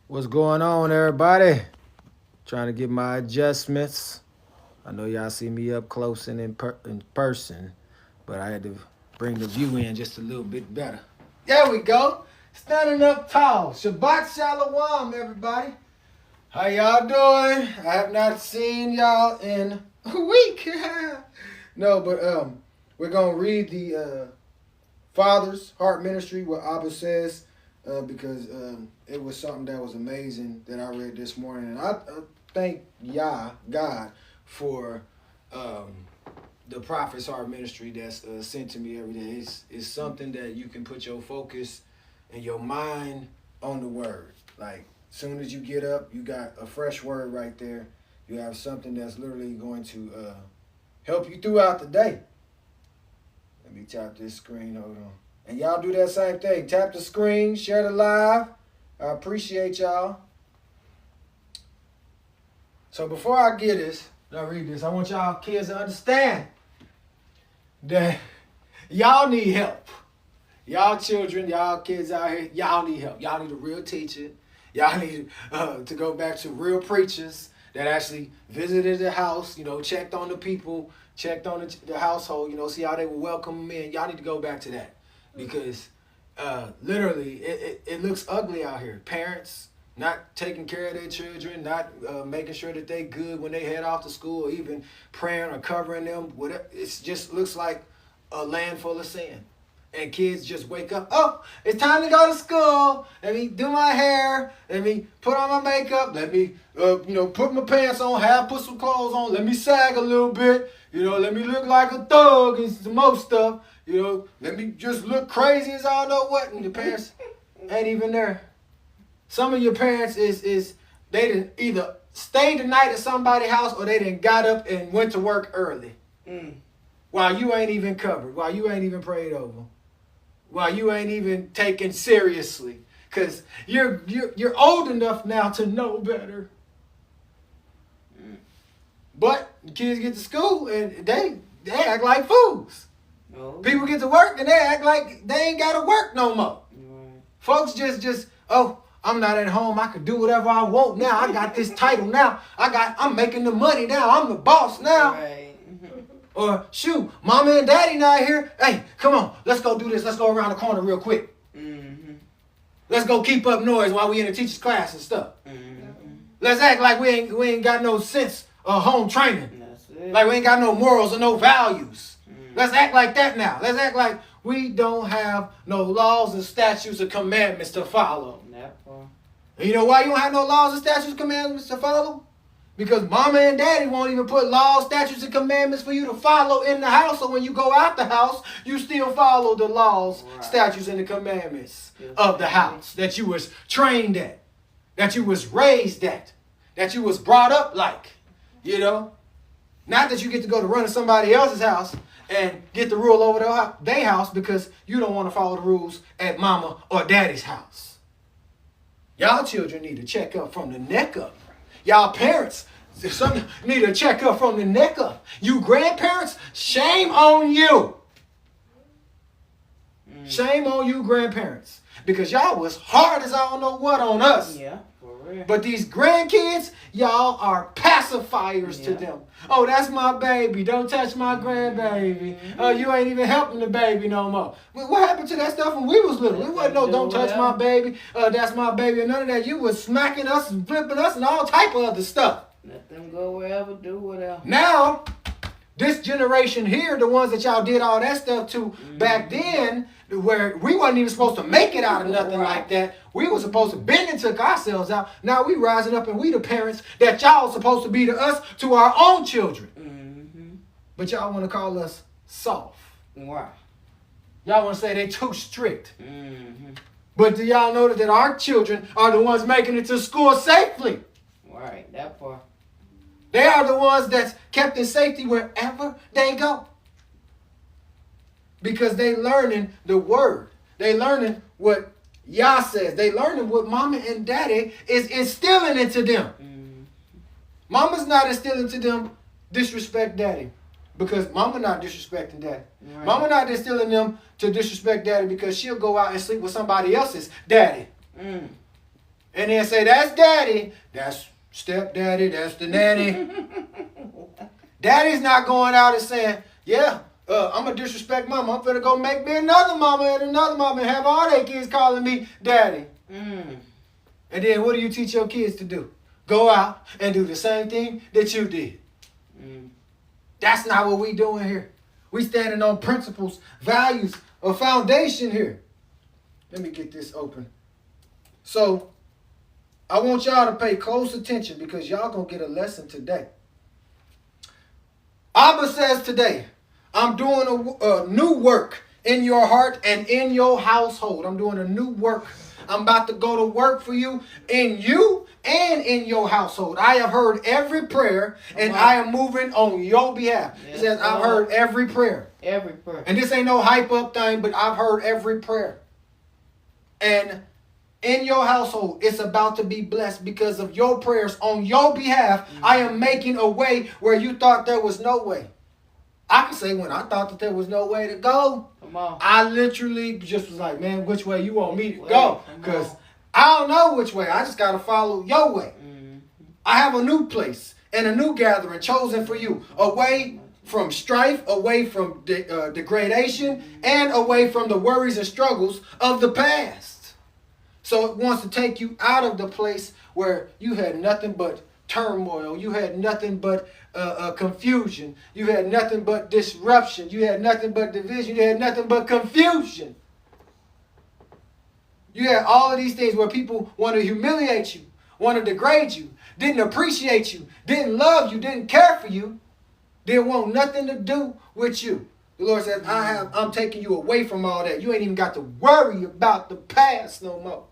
What's going on, everybody? Trying to get my adjustments. I know y'all see me up close and in person, but I had to bring the view in just a little bit better. There we go. Standing up tall. Shabbat Shalom, everybody. How y'all doing? I have not seen y'all in a week. No, but we're going to read the Father's Heart Ministry, what Abba says, because it was something that was amazing that I read this morning. And I thank Yah, God, for the Prophet's Heart Ministry that's sent to me every day. It's something that you can put your focus and your mind on the word. Like, soon as you get up, you got a fresh word right there. You have something that's literally going to help you throughout the day. Let me tap this screen. Hold on. And y'all do that same thing. Tap the screen, share the live. I appreciate y'all. So before I read this, I want y'all kids to understand that y'all need help. Y'all children, y'all kids out here, y'all need help. Y'all need a real teacher. Y'all need to go back to real preachers that actually visited the house, checked on the people, checked on the household, see how they would welcome them in. Y'all need to go back to that. Because literally, it looks ugly out here. Parents not taking care of their children, not making sure that they good when they head off to school, or even praying or covering them. Whatever. It just looks like a land full of sin. And kids just wake up, oh, it's time to go to school. Let me do my hair. Let me put on my makeup. Let me, put my pants on, put some clothes on. Let me sag a little bit. Let me look like a thug and some more stuff. Let me just look crazy as I don't know what. And your parents ain't even there. Some of your parents is they didn't either stay the night at somebody's house or they didn't got up and went to work early. While you ain't even covered. While you ain't even prayed over. While you ain't even taken seriously. Because you're old enough now to know better. But the kids get to school and they act like fools. Oh. People get to work and they act like they ain't got to work no more. Right. Folks just, oh, I'm not at home. I can do whatever I want now. I got this title now. I'm making the money now. I'm the boss now. Right. Or, shoot, mama and daddy not here. Hey, come on, let's go do this. Let's go around the corner real quick. Let's go keep up noise while we in the teacher's class and stuff. Let's act like we ain't got no sense of home training. Like we ain't got no morals or no values. Let's act like that now. Let's act like we don't have no laws and statutes or commandments to follow. And you know why you don't have no laws and statutes and commandments to follow? Because mama and daddy won't even put laws, statutes, and commandments for you to follow in the house. So when you go out the house, you still follow the laws, statutes, and the commandments of the house that you was trained at, that you was raised at, that you was brought up like, Not that you get to go to run to somebody else's house and get the rule over their house because you don't want to follow the rules at mama or daddy's house. Y'all children need to check up from the neck up. Y'all parents need to check up from the neck up. You grandparents, shame on you. Shame on you grandparents. Because y'all was hard as I don't know what on us. Yeah, for real. But these grandkids, y'all are pacifiers to them. Oh, that's my baby. Don't touch my grandbaby. Oh, you ain't even helping the baby no more. What happened to that stuff when we was little? It wasn't no don't touch my baby. That's my baby. And none of that. You was smacking us and flipping us and all type of other stuff. Let them go wherever, do whatever. Now, this generation here, the ones that y'all did all that stuff to back then, where we wasn't even supposed to make it out of nothing like that. We were supposed to bend and took ourselves out. Now we rising up and we the parents that y'all supposed to be to us, to our own children. But y'all want to call us soft. Why? Y'all want to say they too strict. But do y'all know that our children are the ones making it to school safely? Right, that part. They are the ones that's kept in safety wherever they go. Because they learning the word. They learning what Yah says. They learning what mama and daddy is instilling into them. Mama's not instilling to them disrespect daddy. Because mama not disrespecting daddy. Right. Mama not instilling them to disrespect daddy because she'll go out and sleep with somebody else's daddy. And then say, that's daddy, that's stepdaddy, that's the nanny. Daddy's not going out and saying, yeah, I'm going to disrespect mama. I'm going to go make me another mama and have all their kids calling me daddy. And then what do you teach your kids to do? Go out and do the same thing that you did. That's not what we doing here. We standing on principles, values, a foundation here. Let me get this open. So, I want y'all to pay close attention because y'all going to get a lesson today. Abba says today, I'm doing a new work in your heart and in your household. I'm doing a new work. I'm about to go to work for you and in your household. I have heard every prayer and I am moving on your behalf. It says I've heard every prayer. Every prayer. And this ain't no hype up thing, but I've heard every prayer. And in your household, it's about to be blessed because of your prayers on your behalf. I am making a way where you thought there was no way. I can say when I thought that there was no way to go, I literally just was like, man, which way you want me to go? Because I don't know which way. I just got to follow your way. I have a new place and a new gathering chosen for you, away from strife, away from degradation, and away from the worries and struggles of the past. So it wants to take you out of the place where you had nothing but turmoil. You had nothing but confusion. You had nothing but disruption. You had nothing but division. You had nothing but confusion. You had all of these things where people want to humiliate you, want to degrade you, didn't appreciate you, didn't love you, didn't care for you, didn't want nothing to do with you. The Lord says, I'm taking you away from all that. You ain't even got to worry about the past no more.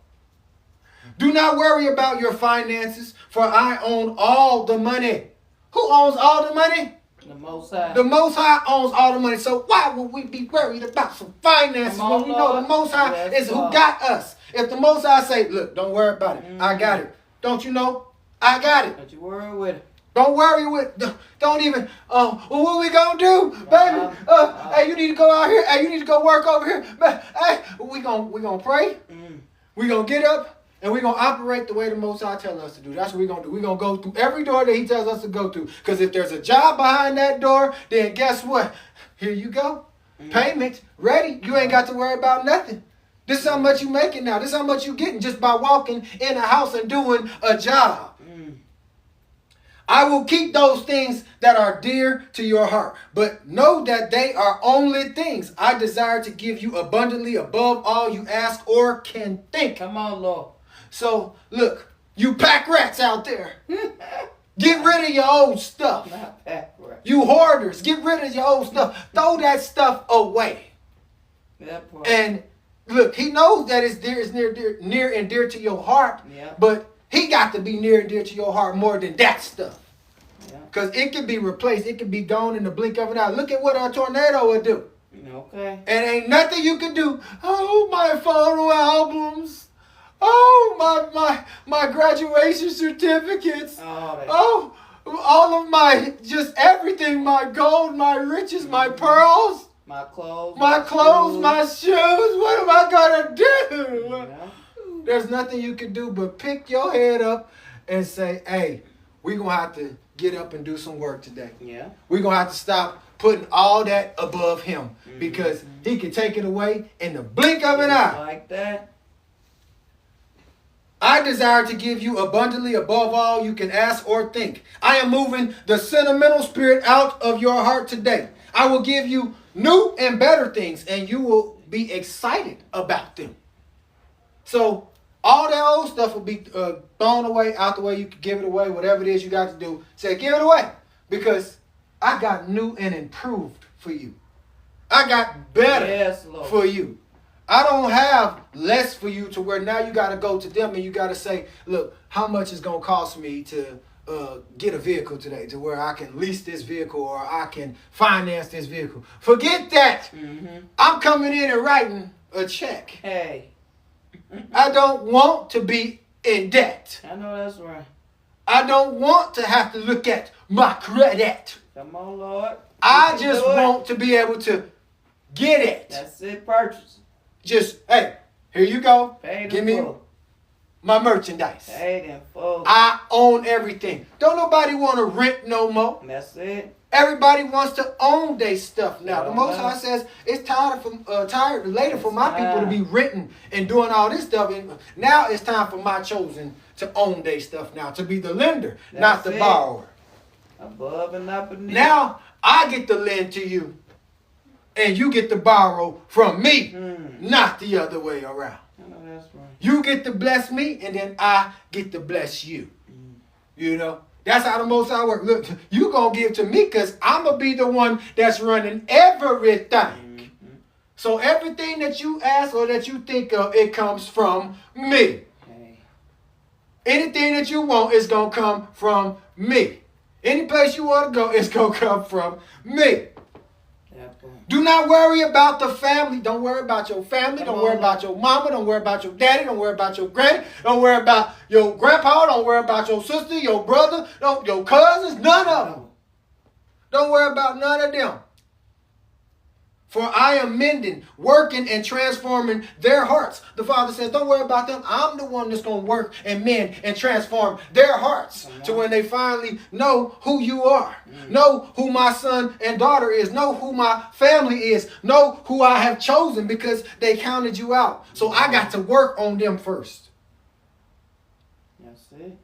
Do not worry about your finances, for I own all the money. Who owns all the money? The Most High. The Most High owns all the money. So why would we be worried about some finances when we know the Most High is who got us? If the Most High say, look, don't worry about it. I got it. Don't you know? I got it. Don't you worry with it. Don't worry with, don't even, well, what we gonna do, baby? Hey, you need to go out here. Hey, you need to go work over here. Hey, we gonna pray. We gonna get up. And we're going to operate the way the Most High tells us to do. That's what we're going to do. We're going to go through every door that he tells us to go through. Because if there's a job behind that door, then guess what? Here you go. Payment, ready. You ain't got to worry about nothing. This is how much you making now. This is how much you getting just by walking in a house and doing a job. I will keep those things that are dear to your heart. But know that they are only things I desire to give you abundantly above all you ask or can think. Come on, Lord. So, look, you pack rats out there. Get rid of your old stuff. You hoarders, get rid of your old stuff. Throw that stuff away. And look, he knows that it's near and dear to your heart. But he got to be near and dear to your heart more than that stuff. Because it can be replaced. It can be gone in the blink of an eye. Look at what a tornado would do. Okay. And ain't nothing you can do. Oh, my photo albums. Oh, my graduation certificates. Oh, all of my, just everything, my gold, my riches, my pearls. My clothes, my shoes. What am I going to do? There's nothing you can do but pick your head up and say, hey, we're going to have to get up and do some work today. We're going to have to stop putting all that above him because he can take it away in the blink of an eye. Like that. I desire to give you abundantly above all you can ask or think. I am moving the sentimental spirit out of your heart today. I will give you new and better things, and you will be excited about them. So all that old stuff will be thrown away, out the way. You can give it away, whatever it is you got to do. Say, give it away, because I got new and improved for you. I got better for you. I don't have less for you to where now you got to go to them and you got to say, look, how much is going to cost me to get a vehicle today to where I can lease this vehicle or I can finance this vehicle. Forget that. I'm coming in and writing a check. Hey. I don't want to be in debt. I know that's right. I don't want to have to look at my credit. Come on, Lord. I just want to be able to get it. That's it, purchase. Just, hey, here you go. Give me my merchandise. Hey, then, folks. I own everything. Don't nobody want to rent no more. That's it. Everybody wants to own their stuff now. Oh, The Most High says it's tired later for my people to be renting and doing all this stuff. And now it's time for my chosen to own their stuff now, to be the lender, not the borrower. Above and not beneath. Now I get to lend to you, and you get to borrow from me, not the other way around. I know that's right. You get to bless me, and then I get to bless you. You know? That's how the Most High works. Look, you going to give to me because I'm going to be the one that's running everything. So everything that you ask or that you think of, it comes from me. Hey. Anything that you want is going to come from me. Any place you want to go, it's going to come from me. Do not worry about the family. Don't worry about your family. Don't worry about your mama. Don't worry about your daddy. Don't worry about your granny. Don't worry about your grandpa. Don't worry about your sister, your brother, your cousins. None of them. Don't worry about none of them. For I am mending, working, and transforming their hearts. The Father says, don't worry about them. I'm the one that's going to work and mend and transform their hearts to when they finally know who you are. Know who my son and daughter is. Know who my family is. Know who I have chosen because they counted you out. So I got to work on them first. That's it.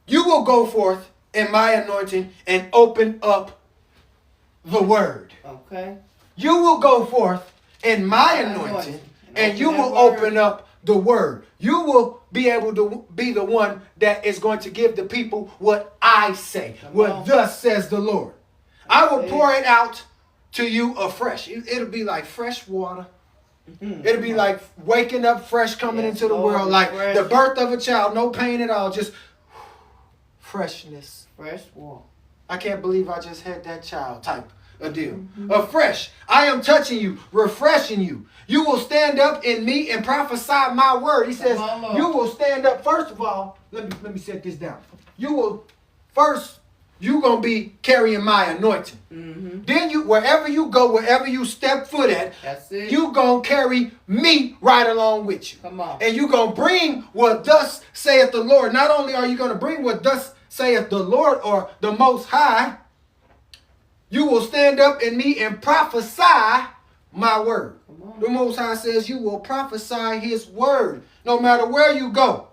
You will go forth in my anointing and open up the word. Okay. You will go forth in my anointing and you will open up the word. You will be able to be the one that is going to give the people what I say, what thus says the Lord. I will pour it out to you afresh. It'll be like fresh water. It'll be like waking up fresh, coming into the world, like the birth of a child, no pain at all, just freshness. Fresh water. I can't believe I just had that child type a deal. Afresh. I am touching you, refreshing you. You will stand up in me and prophesy my word. He says, you will stand up. First of all, let me set this down. You're going to be carrying my anointing. Then wherever you go, wherever you step foot at, you're going to carry me right along with you. Come on. And you're going to bring what thus saith the Lord. Not only are you going to bring what thus saith the Lord or the Most High, you will stand up in me and prophesy my word. The Most High says you will prophesy his word no matter where you go.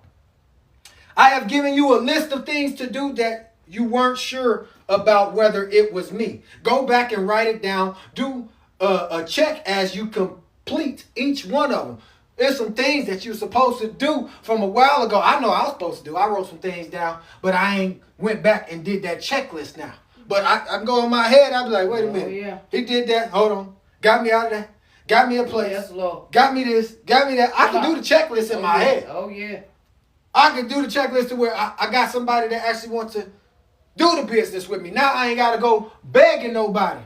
I have given you a list of things to do that you weren't sure about whether it was me. Go back and write it down. Do a check as you complete each one of them. There's some things that you're supposed to do from a while ago. I know I was supposed to do. I wrote some things down, but I ain't went back and did that checklist now. But I can go in my head. I'll be like, wait a minute. Yeah. He did that. Hold on. Got me out of that. Got me a place. Yes, Lord. Got me this. Got me that. I can do the checklist in my head. Oh, yeah. I can do the checklist to where I got somebody that actually wants to do the business with me. Now I ain't got to go begging nobody.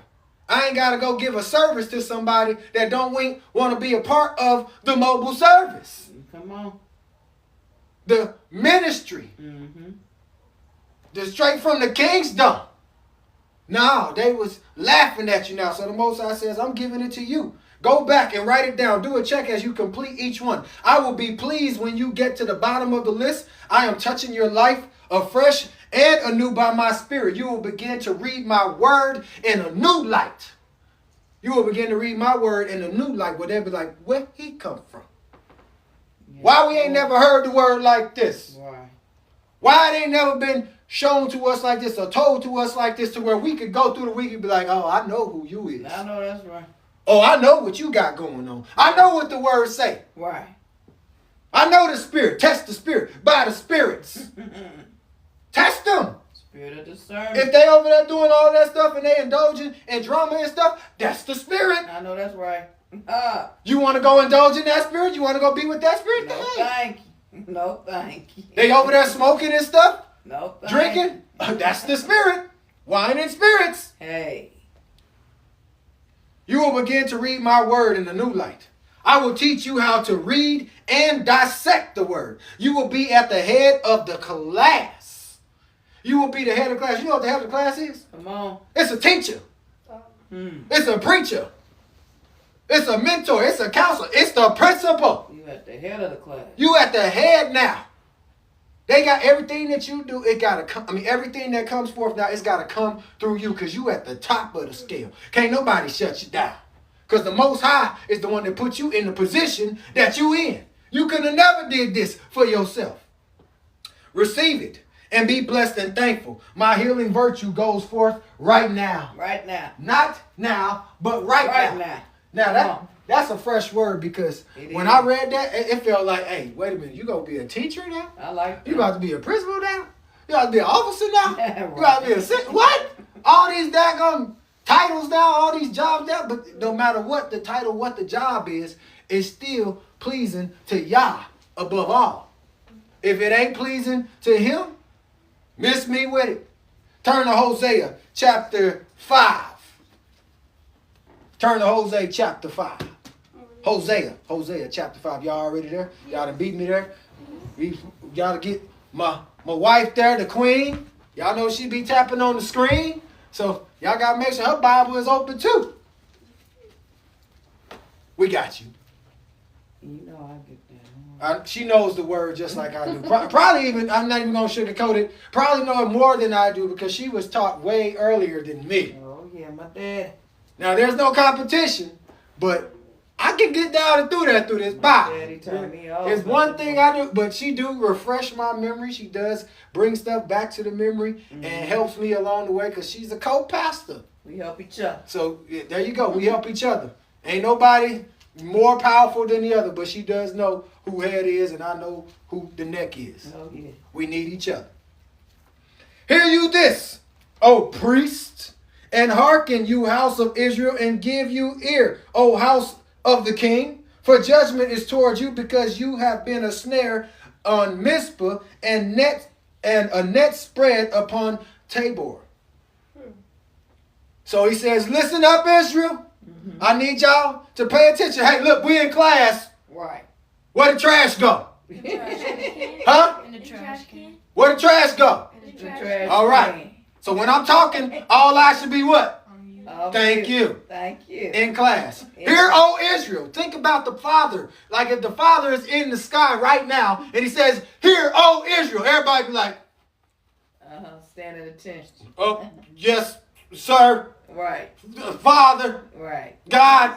I ain't got to go give a service to somebody that don't want to be a part of the mobile service. Come on. The ministry. The straight from the kingdom. No, they was laughing at you now. So the Most High says, I'm giving it to you. Go back and write it down. Do a check as you complete each one. I will be pleased when you get to the bottom of the list. I am touching your life afresh and anew by my spirit. You will begin to read my word in a new light. You will begin to read my word in a new light where they'll be like, where he come from? Yeah. Why we ain't never heard the word like this? Why it ain't never been shown to us like this or told to us like this to where we could go through the week and be like, oh, I know who you is. I know that's right. Oh, I know what you got going on. I know what the words say. Right. I know the spirit. Test the spirit by the spirits. Test them. Spirit of discernment. If they over there doing all that stuff and they indulging in drama and stuff, that's the spirit. I know that's right. You want to go indulge in that spirit? You want to go be with that spirit? No, thank you. No, thank you. They over there smoking and stuff? No, thank drinking? That's the spirit. Wine and spirits. Hey. You will begin to read my word in a new light. I will teach you how to read and dissect the word. You will be at the head of the class. You will be the head of the class. You know what the head of the class is? Come on. It's a teacher. It's a preacher. It's a mentor. It's a counselor. It's the principal. You at the head of the class. You at the head now. They got everything that you do. It gotta come. I mean, everything that comes forth now, it's gotta come through you, because you at the top of the scale. Can't nobody shut you down, because the Most High is the one that put you in the position that you in. You could have never did this for yourself. Receive it and be blessed and thankful. My healing virtue goes forth right now. Right now. Not now, but right now. Now that's a fresh word, because when I read that, it felt like, hey, wait a minute, you gonna be a teacher now? I like that. You about to be a principal now? You about to be an officer now? Right. You about to be a what? All these daggone titles now, all these jobs now, but no matter what the title, what the job is, it's still pleasing to Yah above all. If it ain't pleasing to him, miss me with it. Turn to Hosea chapter 5. Turn to Hosea chapter 5. Hosea chapter 5. Y'all already there? Y'all done beat me there? Y'all to get my wife there, the queen. Y'all know she be tapping on the screen. So y'all got to make sure her Bible is open too. We got you. You know I get that. She knows the word just like I do. Probably even, I'm not even going to sugarcoat it, probably know it more than I do, because she was taught way earlier than me. Oh, yeah, my dad. Now, there's no competition, but I can get down and through this Bible. Daddy turned me off. It's one thing I do, but she do refresh my memory. She does bring stuff back to the memory and helps me along the way, because she's a co-pastor. We help each other. So, yeah, there you go. We help each other. Ain't nobody more powerful than the other, but she does know who head is, and I know who the neck is. Oh, yeah. We need each other. Hear you this, O priest, and hearken, you house of Israel, and give you ear, O house of the king, for judgment is towards you, because you have been a snare on Mizpah, and a net spread upon Tabor. So he says, listen up, Israel. I need y'all to pay attention. Hey, look, we in class. Right. Where the trash go? In the trash can. Huh? In the trash can. Where the trash go? In the The trash trash All right. can. So when I'm talking, all eyes should be what? Oh, Thank you. Thank you. In class. Hear, O Israel. Think about the Father. Like if the Father is in the sky right now and he says, hear, O Israel. Everybody be like, Stand at attention. oh, yes, sir. Right. Father. Right. God.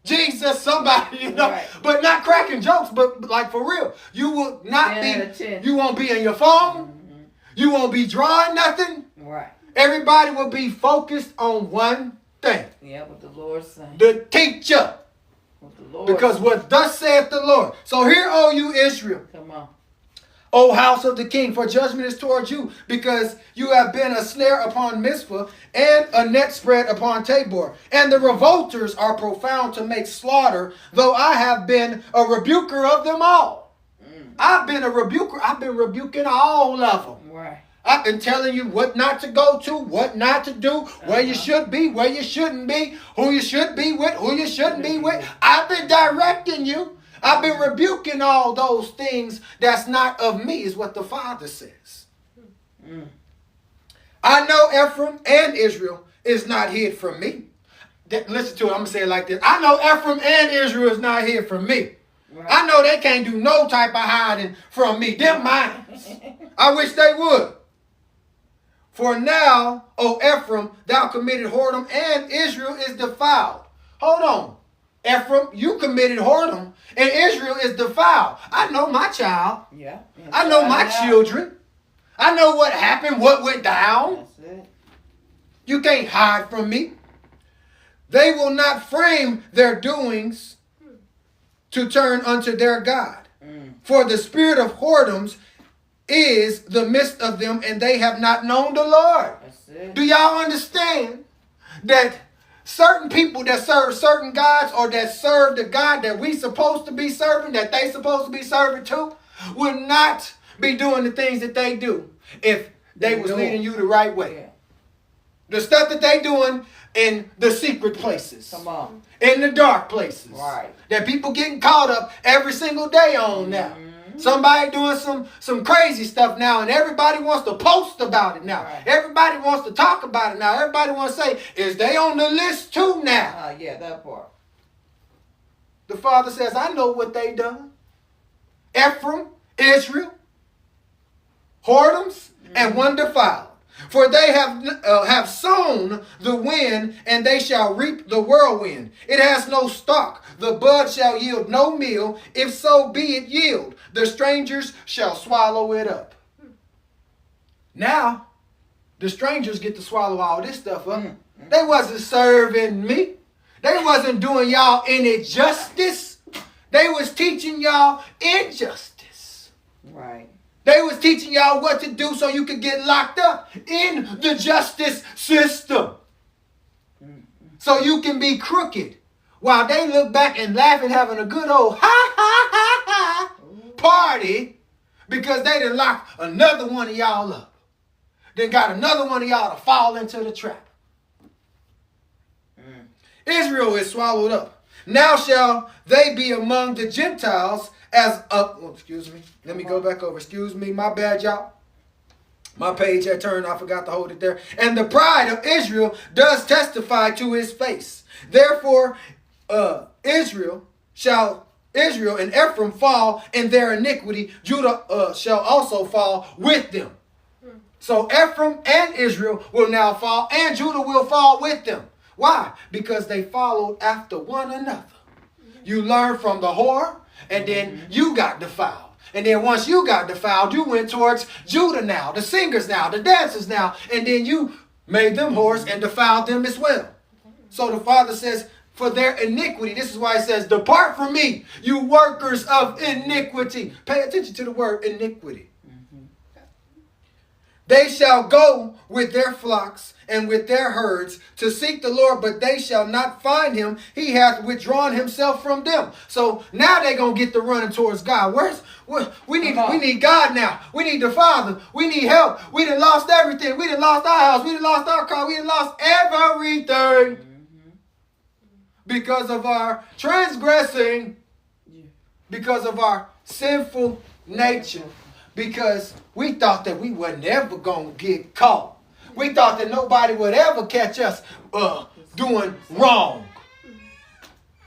Jesus, somebody, you know, Right. but not cracking jokes, but like for real. You will not Stand at attention. you won't be on your phone. You won't be drawing nothing. Right. Everybody will be focused on one thing. Yeah, what the Lord saying. The teacher. What the Lord Because what thus saith the Lord. So hear, O you Israel, Come on. O house of the king, for judgment is towards you, because you have been a snare upon Mizpah, and a net spread upon Tabor. And the revolters are profound to make slaughter, though I have been a rebuker of them all. I've been a rebuker. I've been rebuking all of them. Right. I've been telling you what not to go to, what not to do, where you should be, where you shouldn't be, who you should be with, who you shouldn't be with. I've been directing you. I've been rebuking all those things that's not of me, is what the Father says. I know Ephraim and Israel is not hid from me. Listen to it. I'm going to say it like this. I know Ephraim and Israel is not hid from me. Right. I know they can't do no type of hiding from me. Them mine. I wish they would. For now, O Ephraim, thou committed whoredom, and Israel is defiled. Hold on. Ephraim, you committed whoredom, and Israel is defiled. I know my child. Yeah. I know my children. I know what happened, what went down. That's it. You can't hide from me. They will not frame their doings to turn unto their God. For the spirit of whoredoms is the midst of them, and they have not known the Lord. That's it. Do y'all understand that certain people that serve certain gods, or that serve the God that we supposed to be serving, that they supposed to be serving to, would not be doing the things that they do if they was leading you the right way? Yeah. The stuff that they doing in the secret places. Come on. In the dark places. Right. That people getting caught up every single day on now. Somebody doing some crazy stuff now, and everybody wants to post about it now. Right. Everybody wants to talk about it now. Everybody wants to say, is they on the list too now? Yeah, that part. The Father says, I know what they done. Ephraim, Israel, whoredoms, and one defiled. For they have sown the wind, and they shall reap the whirlwind. It has no stalk. The bud shall yield no meal. If so be it yield, the strangers shall swallow it up. Now, the strangers get to swallow all this stuff up. They wasn't serving me. They wasn't doing y'all any justice. They was teaching y'all injustice. Right. They was teaching y'all what to do so you could get locked up in the justice system. So you can be crooked. While they look back and laugh and having a good old ha party because they done locked another one of y'all up. Then got another one of y'all to fall into the trap. Israel is swallowed up. Now shall they be among the Gentiles as up. Oh, excuse me. Let me go back over. Excuse me. My bad, y'all. My page had turned. I forgot to hold it there. And the pride of Israel does testify to his face. Therefore, Israel and Ephraim fall in their iniquity. Judah shall also fall with them. So Ephraim and Israel will now fall, and Judah will fall with them. Why? Because they followed after one another. You learned from the whore, and then you got defiled. And then once you got defiled, you went towards Judah now, the singers now, the dancers now, and then you made them whores and defiled them as well. So the Father says, for their iniquity, this is why it says, depart from me, you workers of iniquity. Pay attention to the word iniquity. They shall go with their flocks and with their herds to seek the Lord, but they shall not find him. He hath withdrawn himself from them. So now they're going to get to running towards God. We need God now. We need the Father. We need help. We done lost everything. We done lost our house. We done lost our car. We done lost everything because of our transgressing, because of our sinful nature. Because we thought that we were never going to get caught. We thought that nobody would ever catch us doing wrong.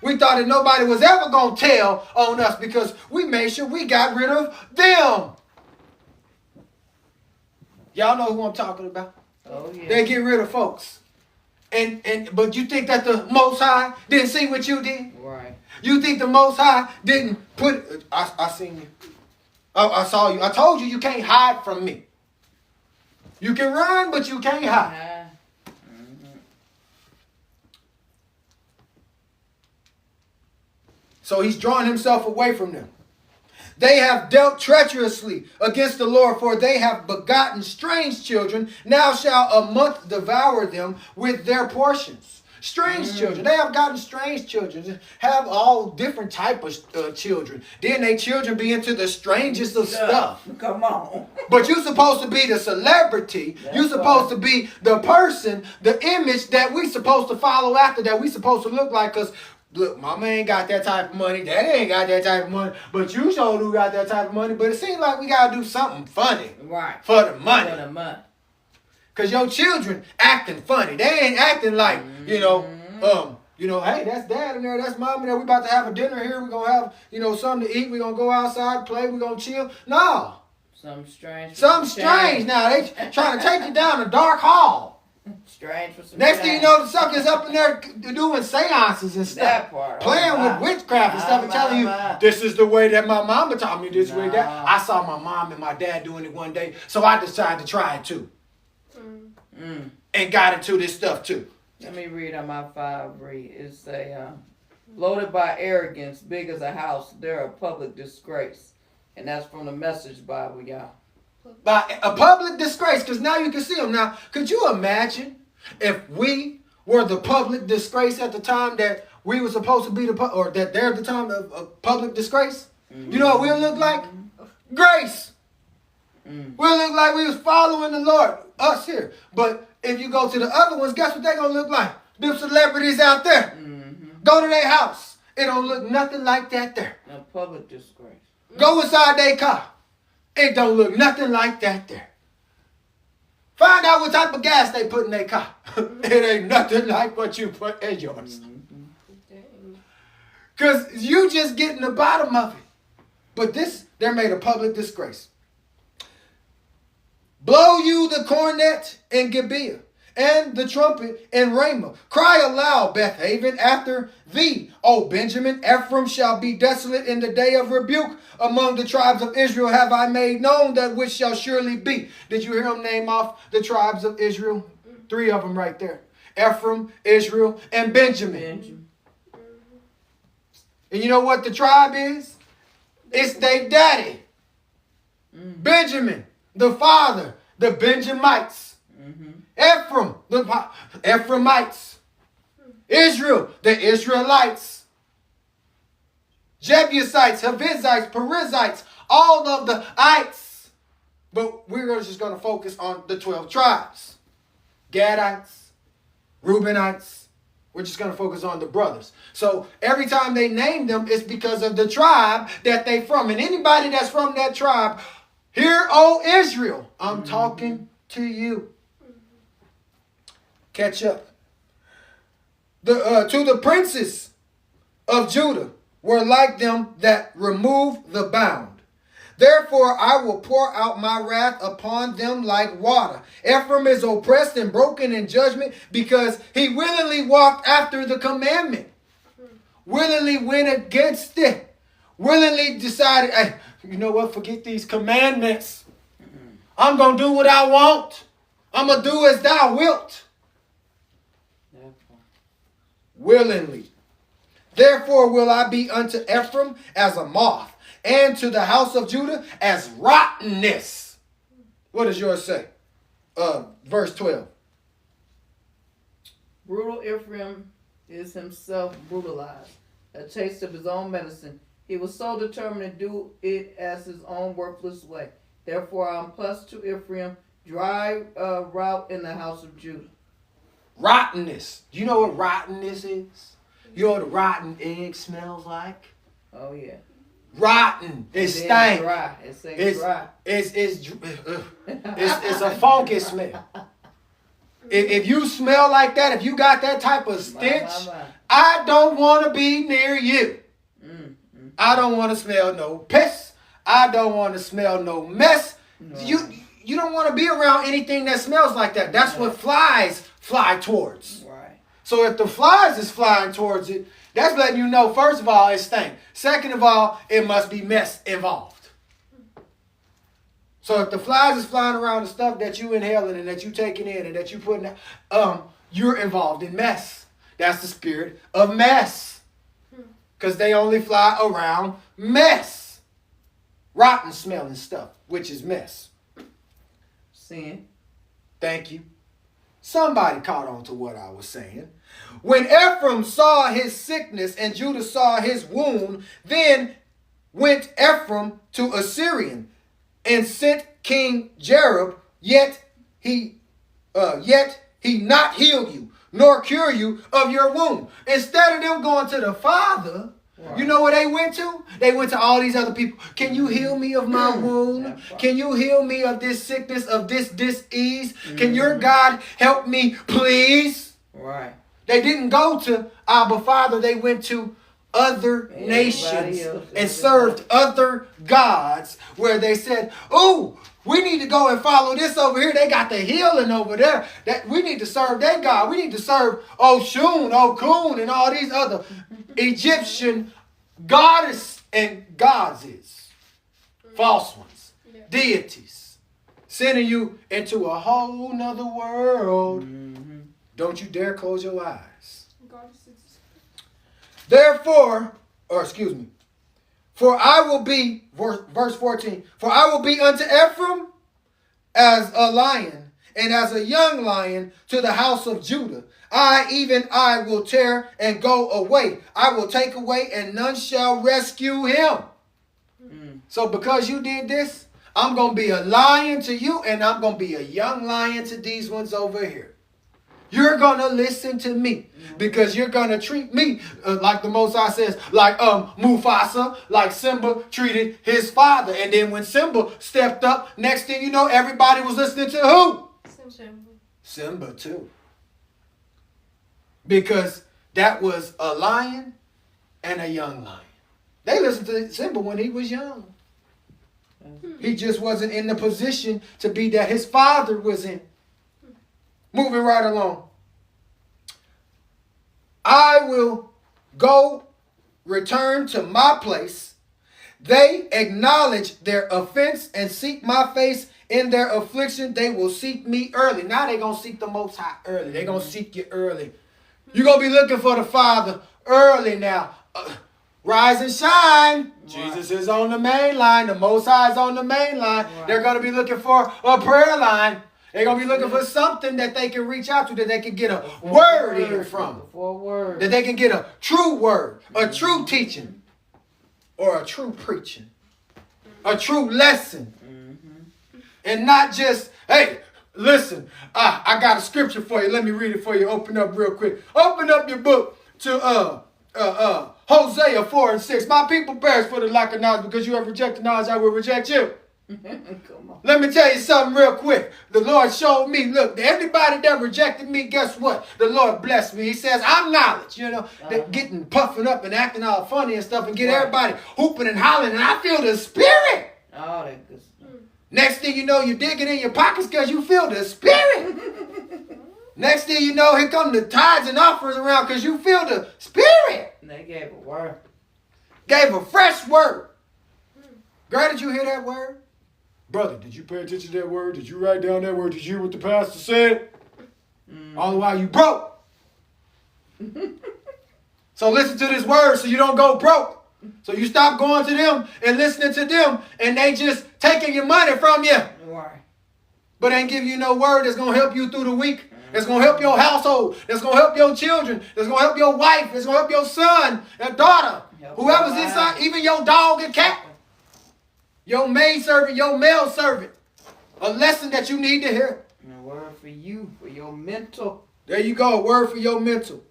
We thought that nobody was ever going to tell on us because we made sure we got rid of them. Y'all know who I'm talking about. Oh, yeah. They get rid of folks. But you think that the Most High didn't see what you did? Right. You think the Most High didn't put... I seen you. I saw you. I told you can't hide from me. You can run, but you can't hide. So he's drawing himself away from them. They have dealt treacherously against the Lord, for they have begotten strange children. Now shall a month devour them with their portions. Strange children. They have gotten strange children. Have all different type of children. Then they children be into the strangest of stuff. Come on. But you're supposed to be the celebrity. You're supposed to be the person, the image that we supposed to follow after, that we supposed to look like. Because look, mama ain't got that type of money. Daddy ain't got that type of money. But you sure do got that type of money. But it seems like we got to do something funny. Right. For the money. For the money. Because your children acting funny. They ain't acting like, hey, that's dad in there. That's mom in there. We about to have a dinner here. We're going to have, something to eat. We're going to go outside, play. We're going to chill. No. Something strange. Something strange now. They trying to take you down a dark hall. Strange for some Next thing you know, the suckers up in there doing seances and stuff. That part. Playing with witchcraft and stuff and telling you, this is the way that my mama taught me, this way that. I saw my mom and my dad doing it one day, so I decided to try it too. And got into this stuff too. Let me read on my 5 read. It's loaded by arrogance, big as a house, they're a public disgrace. And that's from the Message Bible, y'all. By a public disgrace, because now you can see them. Now, could you imagine if we were the public disgrace at the time that we were supposed to be or that they're at the time of public disgrace? You know what we'll look like? Grace. We'll look like we was following the Lord, us here. But if you go to the other ones, guess what they're going to look like? Them celebrities out there. Go to their house. It don't look nothing like that there. A public disgrace. Go inside their car. It don't look nothing like that there. Find out what type of gas they put in their car. It ain't nothing like what you put in yours. Because you just getting the bottom of it. But this, they're made a public disgrace. Blow you the cornet in Gibeah, and the trumpet in Ramah. Cry aloud, Bethaven, after thee, O Benjamin. Ephraim shall be desolate in the day of rebuke. Among the tribes of Israel have I made known that which shall surely be. Did you hear him name off the tribes of Israel? 3 of them right there. Ephraim, Israel, and Benjamin. And you know what the tribe is? It's their daddy. Benjamin, the father, the Benjamites. Ephraim, the Ephraimites. Israel, the Israelites. Jebusites, Havizites, Perizzites, all of the ites. But we're just going to focus on the 12 tribes. Gadites, Reubenites. We're just going to focus on the brothers. So every time they name them, it's because of the tribe that they from. And anybody that's from that tribe, hear, O Israel, I'm talking to you. Catch up. To the princes of Judah were like them that remove the bound. Therefore I will pour out my wrath upon them like water. Ephraim is oppressed and broken in judgment because he willingly walked after the commandment. Willingly went against it. Willingly decided, hey, you know what, forget these commandments. I'm going to do what I want. I'm going to do as thou wilt. Willingly. Therefore will I be unto Ephraim as a moth, and to the house of Judah as rottenness. What does yours say? Verse 12. Brutal Ephraim is himself brutalized, a taste of his own medicine. He was so determined to do it as his own worthless way. Therefore I am plus to Ephraim, dry route in the house of Judah. Rottenness. Do you know what rottenness is? You know what a rotten egg smells like? Oh, yeah. Rotten. It stinks. Dry. It's dry. It's a funky smell. If you smell like that, if you got that type of stench, I don't want to be near you. I don't want to smell no piss. I don't want to smell no mess. No. You don't want to be around anything that smells like that. That's what flies fly towards. Right. So if the flies is flying towards it, that's letting you know, first of all, it stinks. Second of all, it must be mess involved. So if the flies is flying around the stuff that you inhaling and that you taking in and that you putting out, you're involved in mess. That's the spirit of mess. Because they only fly around mess. Rotten smelling stuff, which is mess. Sin. Thank you. Somebody caught on to what I was saying. When Ephraim saw his sickness and Judah saw his wound, then went Ephraim to Assyrian and sent King Jareb, yet he not heal you, nor cure you of your wound. Instead of them going to the Father, you know where they went to? They went to all these other people. Can you heal me of my wound? Can you heal me of this sickness, of this disease? Can your God help me, please? Right. They didn't go to Abba Father. They went to other nations and served other gods where they said, oh, we need to go and follow this over here. They got the healing over there. That we need to serve that God. We need to serve Oshun, Okun, and all these other Egyptian goddess and gods, false ones, deities, sending you into a whole nother world. Don't you dare close your eyes. Therefore, for I will be, verse 14, for I will be unto Ephraim as a lion, and as a young lion to the house of Judah. I will tear and go away. I will take away, and none shall rescue him. So because you did this, I'm going to be a lion to you, and I'm going to be a young lion to these ones over here. You're going to listen to me because you're going to treat me like the Most High says, like Mufasa, like Simba treated his father. And then when Simba stepped up, next thing you know, everybody was listening to who? Simba too. Because that was a lion and a young lion. They listened to Simba when he was young. He just wasn't in the position to be that his father was in. Moving right along. I will go return to my place. They acknowledge their offense and seek my face in their affliction. They will seek me early. Now they're going to seek the Most High early. They're going to seek you early. You're going to be looking for the Father early now. Rise and shine. Right. Jesus is on the main line. The Most High is on the main line. Right. They're going to be looking for a prayer line. They're going to be looking for something that they can reach out to, that they can get a word in from. That they can get a true word, a true teaching, or a true preaching, a true lesson. And not just, hey, listen, I got a scripture for you. Let me read it for you. Open up real quick. Open up your book to Hosea 4 and 6. My people perish for the lack of knowledge. Because you have rejected knowledge, I will reject you. Come on. Let me tell you something real quick. The Lord showed me, look, everybody that rejected me, guess what? The Lord blessed me. He says, I'm knowledge. You know, getting puffing up and acting all funny and stuff and get everybody hooping and hollering. And I feel the Spirit. Oh, that good stuff. Next thing you know, you're digging in your pockets because you feel the Spirit. Next thing you know, here come the tithes and offerings around because you feel the Spirit. And they gave a word. Gave a fresh word. Girl, did you hear that word? Brother, did you pay attention to that word? Did you write down that word? Did you hear what the pastor said? All the while you broke. So listen to this word so you don't go broke. So you stop going to them and listening to them and they just taking your money from you. Right. But ain't giving you no word that's going to help you through the week. That's going to help your household. That's going to help your children. That's going to help your wife. That's going to help your son and daughter. Whoever's inside, even your dog and cat. Your maidservant, your male servant. A lesson that you need to hear. And a word for you, for your mental. There you go, a word for your mental.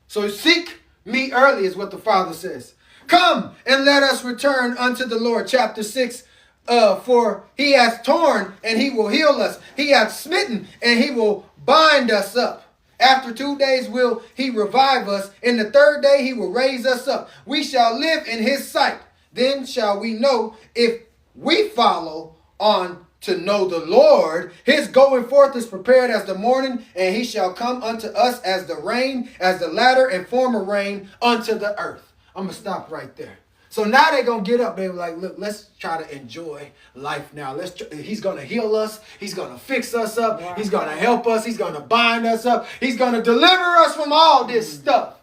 So seek me early is what the Father says. Come and let us return unto the Lord. Chapter 6. For he has torn and he will heal us. He has smitten and he will bind us up. After 2 days will he revive us. In the third day he will raise us up. We shall live in his sight. Then shall we know if we follow on to know the Lord. His going forth is prepared as the morning, and he shall come unto us as the rain, as the latter and former rain unto the earth. I'm going to stop right there. So now they're going to get up. They were like, look, let's try to enjoy life now. He's going to heal us. He's going to fix us up. Wow. He's going to help us. He's going to bind us up. He's going to deliver us from all this stuff.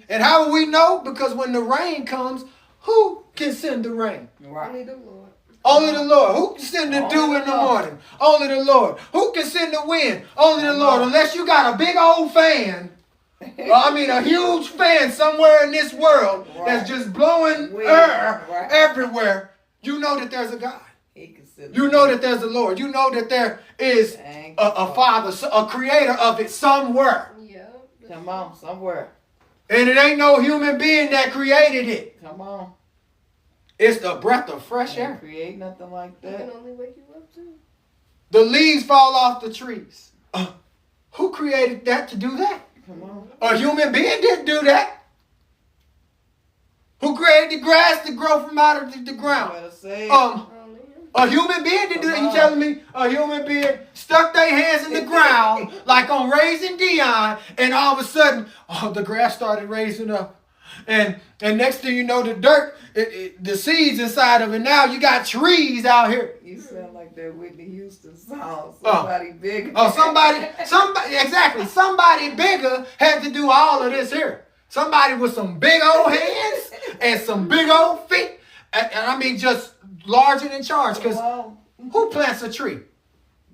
And how will we know? Because when the rain comes, who can send the rain? Right. Only the Lord. Only the Lord. Who can send the dew in the morning? Only the Lord. Who can send the wind? Only the Lord. Unless you got a big old fan. A huge fan somewhere in this world that's just blowing air everywhere. You know that there's a God. You know that there's a Lord. You know that there is a Father, a creator of it somewhere. Yeah. Come on, somewhere. And it ain't no human being that created it. Come on. It's the breath of fresh air. Create nothing like that. It can only wake you up too. The leaves fall off the trees. Who created that to do that? Come on. A human being didn't do that. Who created the grass to grow from out of the ground? A human being didn't do that. You telling me a human being stuck their hands in the ground like on Raising Dion, and all of a sudden, the grass started raising up. And next thing you know, the dirt, the seeds inside of it, now you got trees out here. You sound like that Whitney Houston song. Somebody bigger. Somebody, exactly. Somebody bigger had to do all of this here. Somebody with some big old hands and some big old feet. And just large and in charge. Because who plants a tree?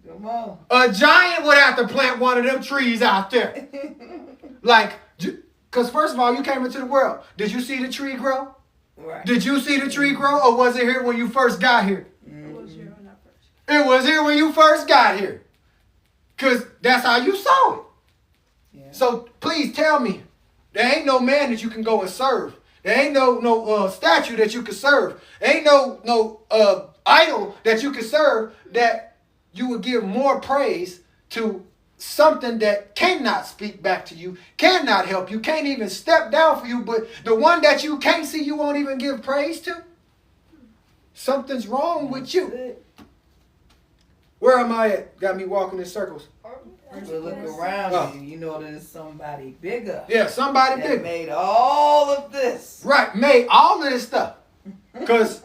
Come on. A giant would have to plant one of them trees out there. Because first of all, you came into the world. Did you see the tree grow? Right. Did you see the tree grow, or was it here when you first got here? It was here when I first It was here when you first got here. Because that's how you saw it. Yeah. So please tell me, there ain't no man that you can go and serve. There ain't no statue that you can serve. There ain't no idol that you can serve that you would give more praise to something that cannot speak back to you, cannot help you, can't even step down for you, but the one that you can't see, you won't even give praise to? Something's wrong with you. Where am I at? Got me walking in circles. But look around you know there's somebody bigger. Yeah, somebody that bigger. made all of this. Right, made all of this stuff. Because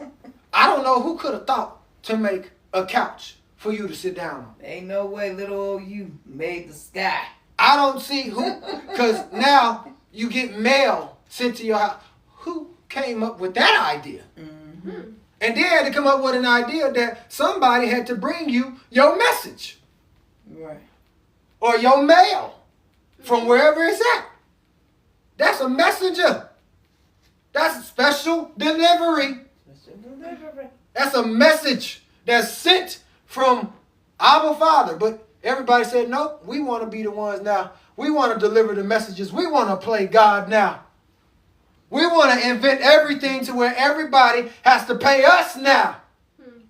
I don't know who could have thought to make a couch for you to sit down on. Ain't no way little old you made the sky. I don't see who, because now you get mail sent to your house. Who came up with that idea? Mm-hmm. And they had to come up with an idea that somebody had to bring you your message. Right. Or your mail from wherever it's at. That's a messenger. That's a special delivery. That's a message that's sent from our Father. But everybody said, nope, we want to be the ones now. We want to deliver the messages. We want to play God now. We want to invent everything to where everybody has to pay us now.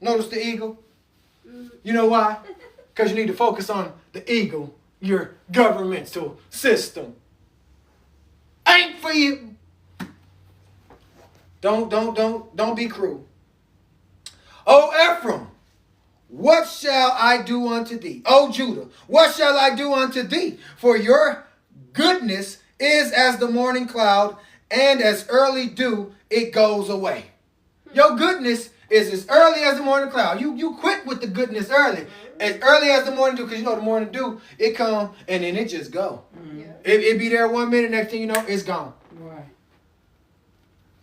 Notice the eagle. You know why? Because you need to focus on the eagle, your governmental system. Ain't for you. Don't be cruel. O Ephraim, what shall I do unto thee? O Judah, what shall I do unto thee? For your goodness is as the morning cloud, and as early dew, it goes away. Your goodness is as early as the morning cloud. You quit with the goodness early. As early as the morning dew, because you know the morning dew, it come and then it just go. It be there 1 minute, next thing you know, it's gone. Right.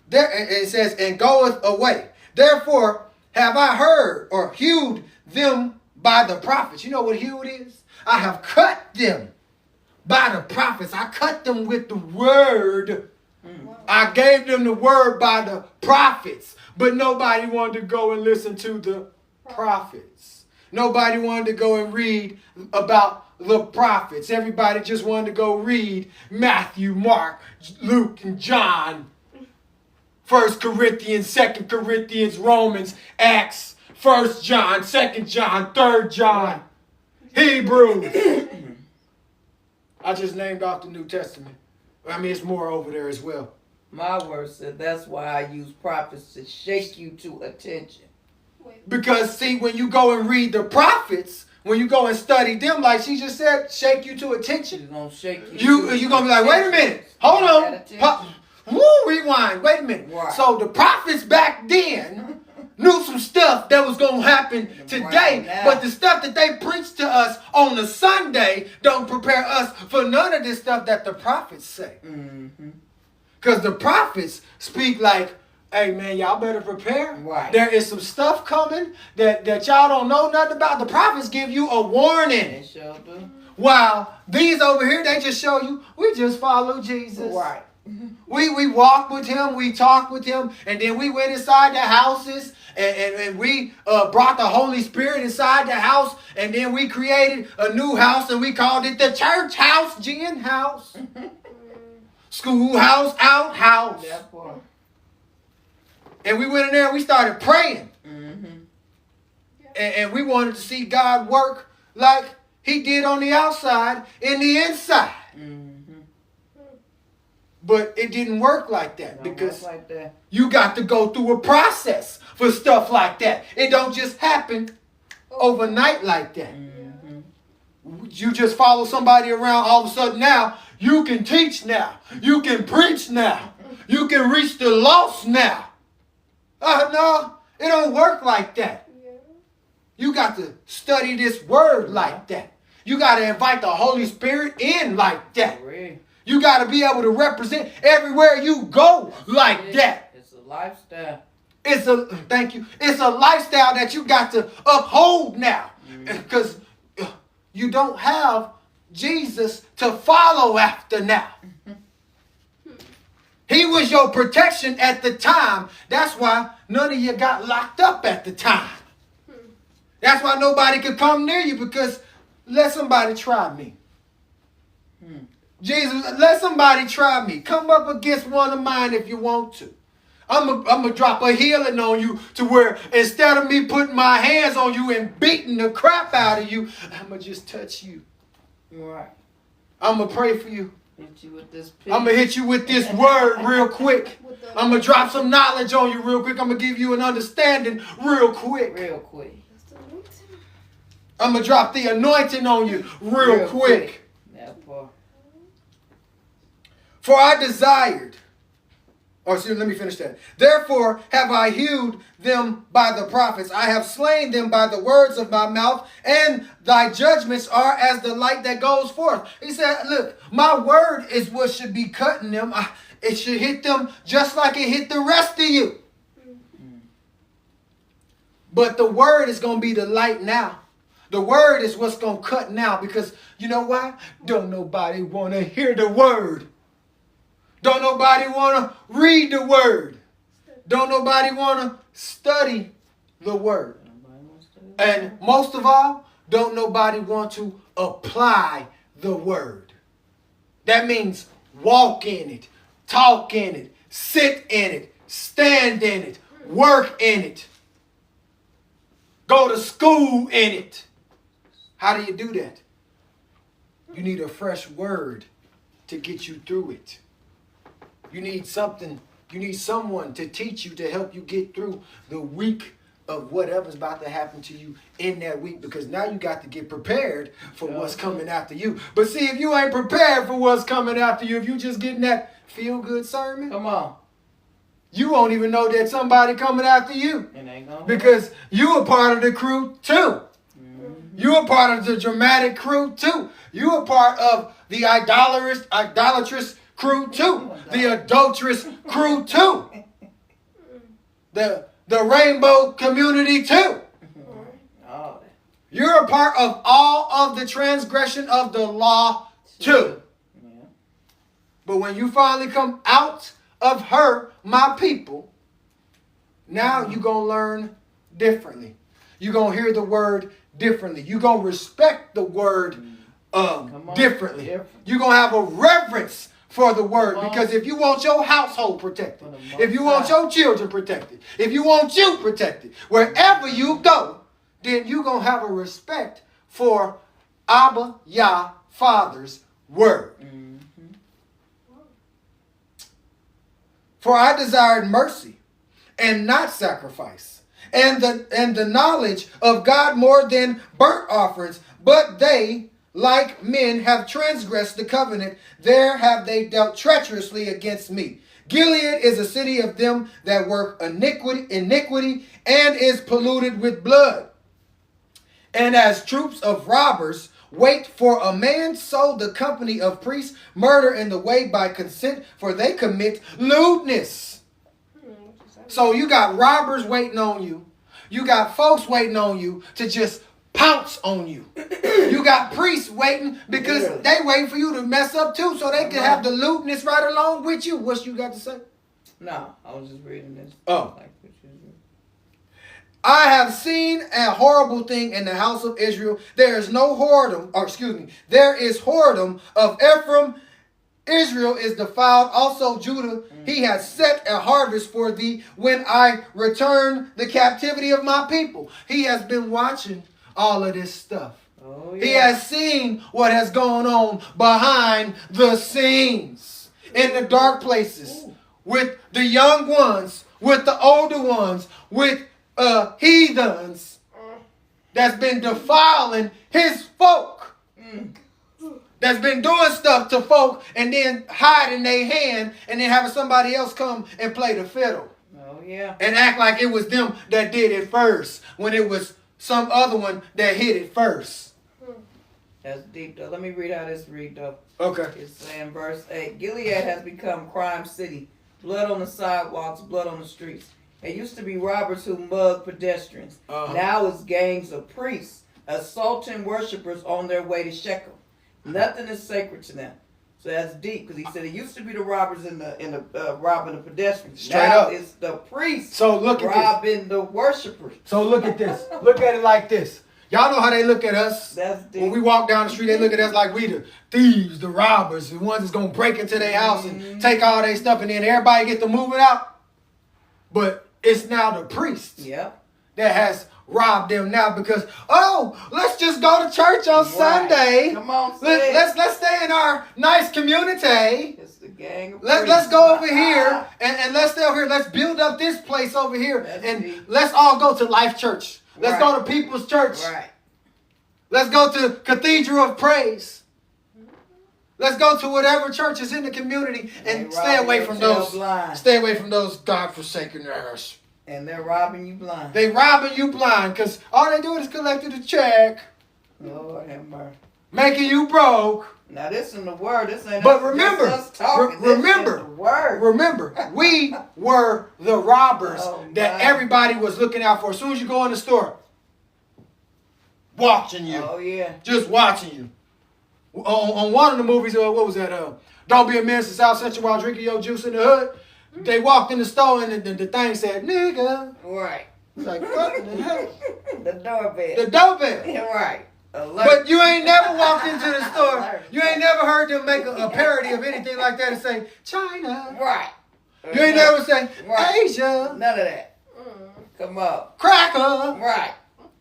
There, it says, and goeth away. Therefore have I heard or hewed them by the prophets. You know what hewed is? I have cut them by the prophets. I cut them with the word. I gave them the word by the prophets. But nobody wanted to go and listen to the prophets. Nobody wanted to go and read about the prophets. Everybody just wanted to go read Matthew, Mark, Luke, and John. 1 Corinthians, 2 Corinthians, Romans, Acts, 1 John, 2 John, 3 John, Hebrews. I just named off the New Testament. I mean, it's more over there as well. My word said that's why I use prophets to shake you to attention. Because, see, when you go and read the prophets, when you go and study them, like she just said, shake you to attention. She's going to shake you. You're going to be like, wait a minute. Hold on. Woo, rewind. Wait a minute. Right. So the prophets back then knew some stuff that was going to happen today. Right, but the stuff that they preached to us on a Sunday don't prepare us for none of this stuff that the prophets say. Because the prophets speak like, hey, man, y'all better prepare. Right. There is some stuff coming that y'all don't know nothing about. The prophets give you a warning. They sure do. While these over here, they just show you, we just follow Jesus. Right. We walked with him, we talked with him, and then we went inside the houses, and we brought the Holy Spirit inside the house, and then we created a new house, and we called it the church house, gin house, schoolhouse, outhouse. And we went in there and we started praying. And we wanted to see God work like he did on the outside in the inside. But it didn't work like that because you got to go through a process for stuff like that. It don't just happen overnight like that. You just follow somebody around, all of a sudden now, you can teach now. You can preach now. You can reach the lost now. No, it don't work like that. You got to study this word like that. You got to invite the Holy Spirit in like that. You got to be able to represent everywhere you go like that. It's a lifestyle. Thank you. It's a lifestyle that you got to uphold now. Because you don't have Jesus to follow after now. He was your protection at the time. That's why none of you got locked up at the time. That's why nobody could come near you, because let somebody try me. Jesus, let somebody try me. Come up against one of mine if you want to. I'm going to drop a healing on you to where instead of me putting my hands on you and beating the crap out of you, I'm going to just touch you. Right. I'm going to pray for you. Hit you with this I'm going to hit you with this word real quick. I'm going to drop some knowledge on you real quick. I'm going to give you an understanding real quick. Real quick. I'm going to drop the anointing on you real quick. That part. For I desired. Let me finish that. Therefore have I hewed them by the prophets. I have slain them by the words of my mouth, and thy judgments are as the light that goes forth. He said, look, my word is what should be cutting them. It should hit them just like it hit the rest of you. But the word is going to be the light now. The word is what's going to cut now, because you know why? Don't nobody want to hear the word. Don't nobody want to read the word. Don't nobody want to study the word. And most of all, don't nobody want to apply the word. That means walk in it, talk in it, sit in it, stand in it, work in it, go to school in it. How do you do that? You need a fresh word to get you through it. You need something. You need someone to teach you, to help you get through the week of whatever's about to happen to you in that week, because now you got to get prepared for what's coming after you. But see, if you ain't prepared for what's coming after you, if you just getting that feel-good sermon, come on, you won't even know that somebody coming after you, because you a part of the crew too. You a part of the dramatic crew too. You a part of the idolatrous crew too. The adulterous crew too. The rainbow community too. You're a part of all of the transgression of the law too. But when you finally come out of her, my people, now you're going to learn differently. You're going to hear the word differently. You're going to respect the word differently. You're going to have a reverence for the word, because if you want your household protected, if you want your children protected, if you want you protected, wherever you go, then you're going to have a respect for Abba, Yah, Father's word. For I desired mercy and not sacrifice, and the knowledge of God more than burnt offerings, but they, like men, have transgressed the covenant. There have they dealt treacherously against me. Gilead is a city of them that work iniquity and is polluted with blood. And as troops of robbers wait for a man, so the company of priests murder in the way by consent, for they commit lewdness. So you got robbers waiting on you. You got folks waiting on you to just pounce on you. You got priests waiting because they wait for you to mess up too, so they can have the lewdness right along with you. What you got to say? No, I was just reading this. Oh. I have seen a horrible thing in the house of Israel. There is no whoredom, there is whoredom of Ephraim. Israel is defiled. Also Judah, he has set a harvest for thee when I return the captivity of my people. He has been watching all of this stuff. Oh, yeah. He has seen what has gone on behind the scenes, in the dark places, with the young ones, with the older ones, with heathens that's been defiling his folk. That's been doing stuff to folk and then hiding their hand and then having somebody else come and play the fiddle. Oh, yeah. And act like it was them that did it first, when it was some other one that hit it first. That's deep, though. Let me read how this read, though. Okay. It's saying, verse 8, Gilead has become crime city. Blood on the sidewalks, blood on the streets. It used to be robbers who mugged pedestrians. Now it's gangs of priests assaulting worshipers on their way to Shechem. Nothing is sacred to them. So that's deep, because he said it used to be the robbers in the robbing the pedestrians. Straight now up. It's the priests robbing the worshipers. So look at this. Look at it like this. Y'all know how they look at us. That's deep. When we walk down the street, they look at us like we the thieves, the robbers, the ones that's going to break into their house and take all their stuff, and then everybody get to moving out. But it's now the priest that has robbed them now because, let's just go to church on Sunday. Come on, let's stay in our nice community. It's the gang of Let's go over here and let's stay over here. Let's build up this place over here. Let's all go to Life Church. Let's go to People's Church. Right. Let's go to Cathedral of Praise. Let's go to whatever church is in the community and stay away from those. Stay away from those God-forsaken ass. And they're robbing you blind. They robbing you blind because all they do is collecting the check. Lord have mercy. Making you broke. Now this in the word. This ain't. But remember, us talking. remember, the word. remember, we were the robbers that everybody was looking out for. As soon as you go in the store, watching you. Oh yeah. Just watching you. On one of the movies, what was that? Don't be a menace to South Central while drinking your juice in the hood. They walked in the store and the thing said, nigga. Right. It's like, what the hell? The doorbell. The doorbell. Right. Alert. But you ain't never walked into the store. You ain't never heard them make a parody of anything like that and say, China. Right. You ain't never say, Asia. None of that. Come on. Cracker. Right.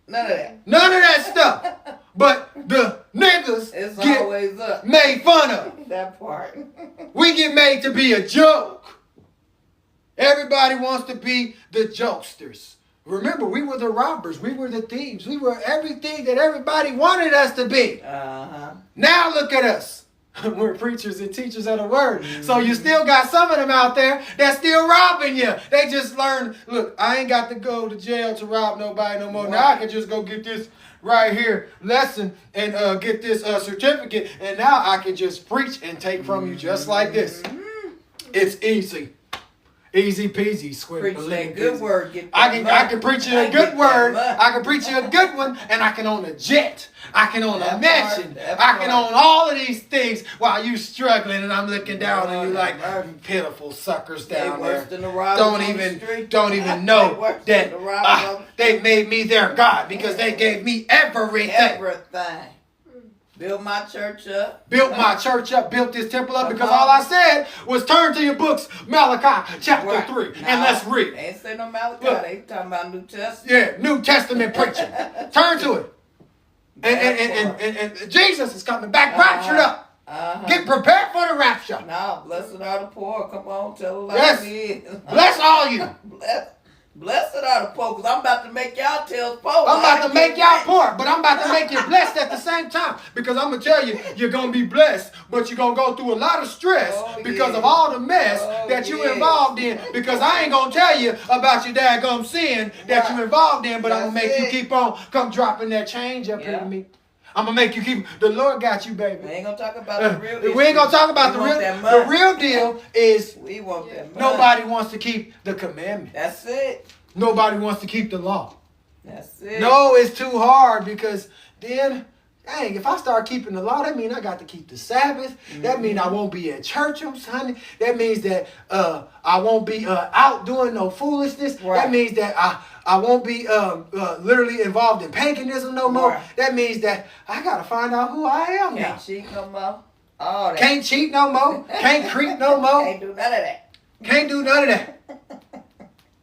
None of that. None of that stuff. But the niggas always up. made fun of. That part. We get made to be a joke. Everybody wants to be the jokesters. Remember, we were the robbers. We were the thieves. We were everything that everybody wanted us to be. Now look at us. We're preachers and teachers of the word. So you still got some of them out there that's still robbing you. They just learned, look, I ain't got to go to jail to rob nobody no more. Right. Now I can just go get this right here lesson and get this certificate. And now I can just preach and take from you just like this. It's easy. Easy peasy, preach that good word. I can preach you a good word. I can preach you a good one, and I can own a jet. I can own a mansion. I can own all of these things while you struggling, and I'm looking down on you like pitiful suckers down there. Don't even know that they made me their God because they gave me everything. Everything. Built my church up. Built this temple up because all I said was turn to your books, Malachi chapter 3, and let's read. They ain't say no Malachi. They talking about New Testament. Yeah, New Testament preaching. Turn to it. And Jesus is coming back raptured up. Get prepared for the rapture. No, blessed are the poor. Come on, tell them like it is. Bless all you. Blessed are the poor, because I'm about to make y'all tell poor. I'm about to make y'all poor, but I'm about to make you blessed at the same time. Because I'm going to tell you, you're going to be blessed, but you're going to go through a lot of stress because of all the mess that you involved in. Because I ain't going to tell you about your daggum sin that you involved in, but I'm going to make you keep on come dropping that change up here to me. I'm going to make you keep... The Lord got you, baby. We ain't going to talk about the real deal. We ain't going to talk about the real... The real deal is... We want that money. Nobody wants to keep the commandment. That's it. Nobody wants to keep the law. That's it. No, it's too hard because then... Dang, if I start keeping the law, that means I got to keep the Sabbath. That means I won't be at church on Sunday. That means that I won't be out doing no foolishness. Right. That means that I won't be literally involved in paganism no more. Right. That means that I got to find out who I am now. Can't cheat no more. All that. Can't cheat no more. Can't creep no more. Can't do none of that. Can't do none of that.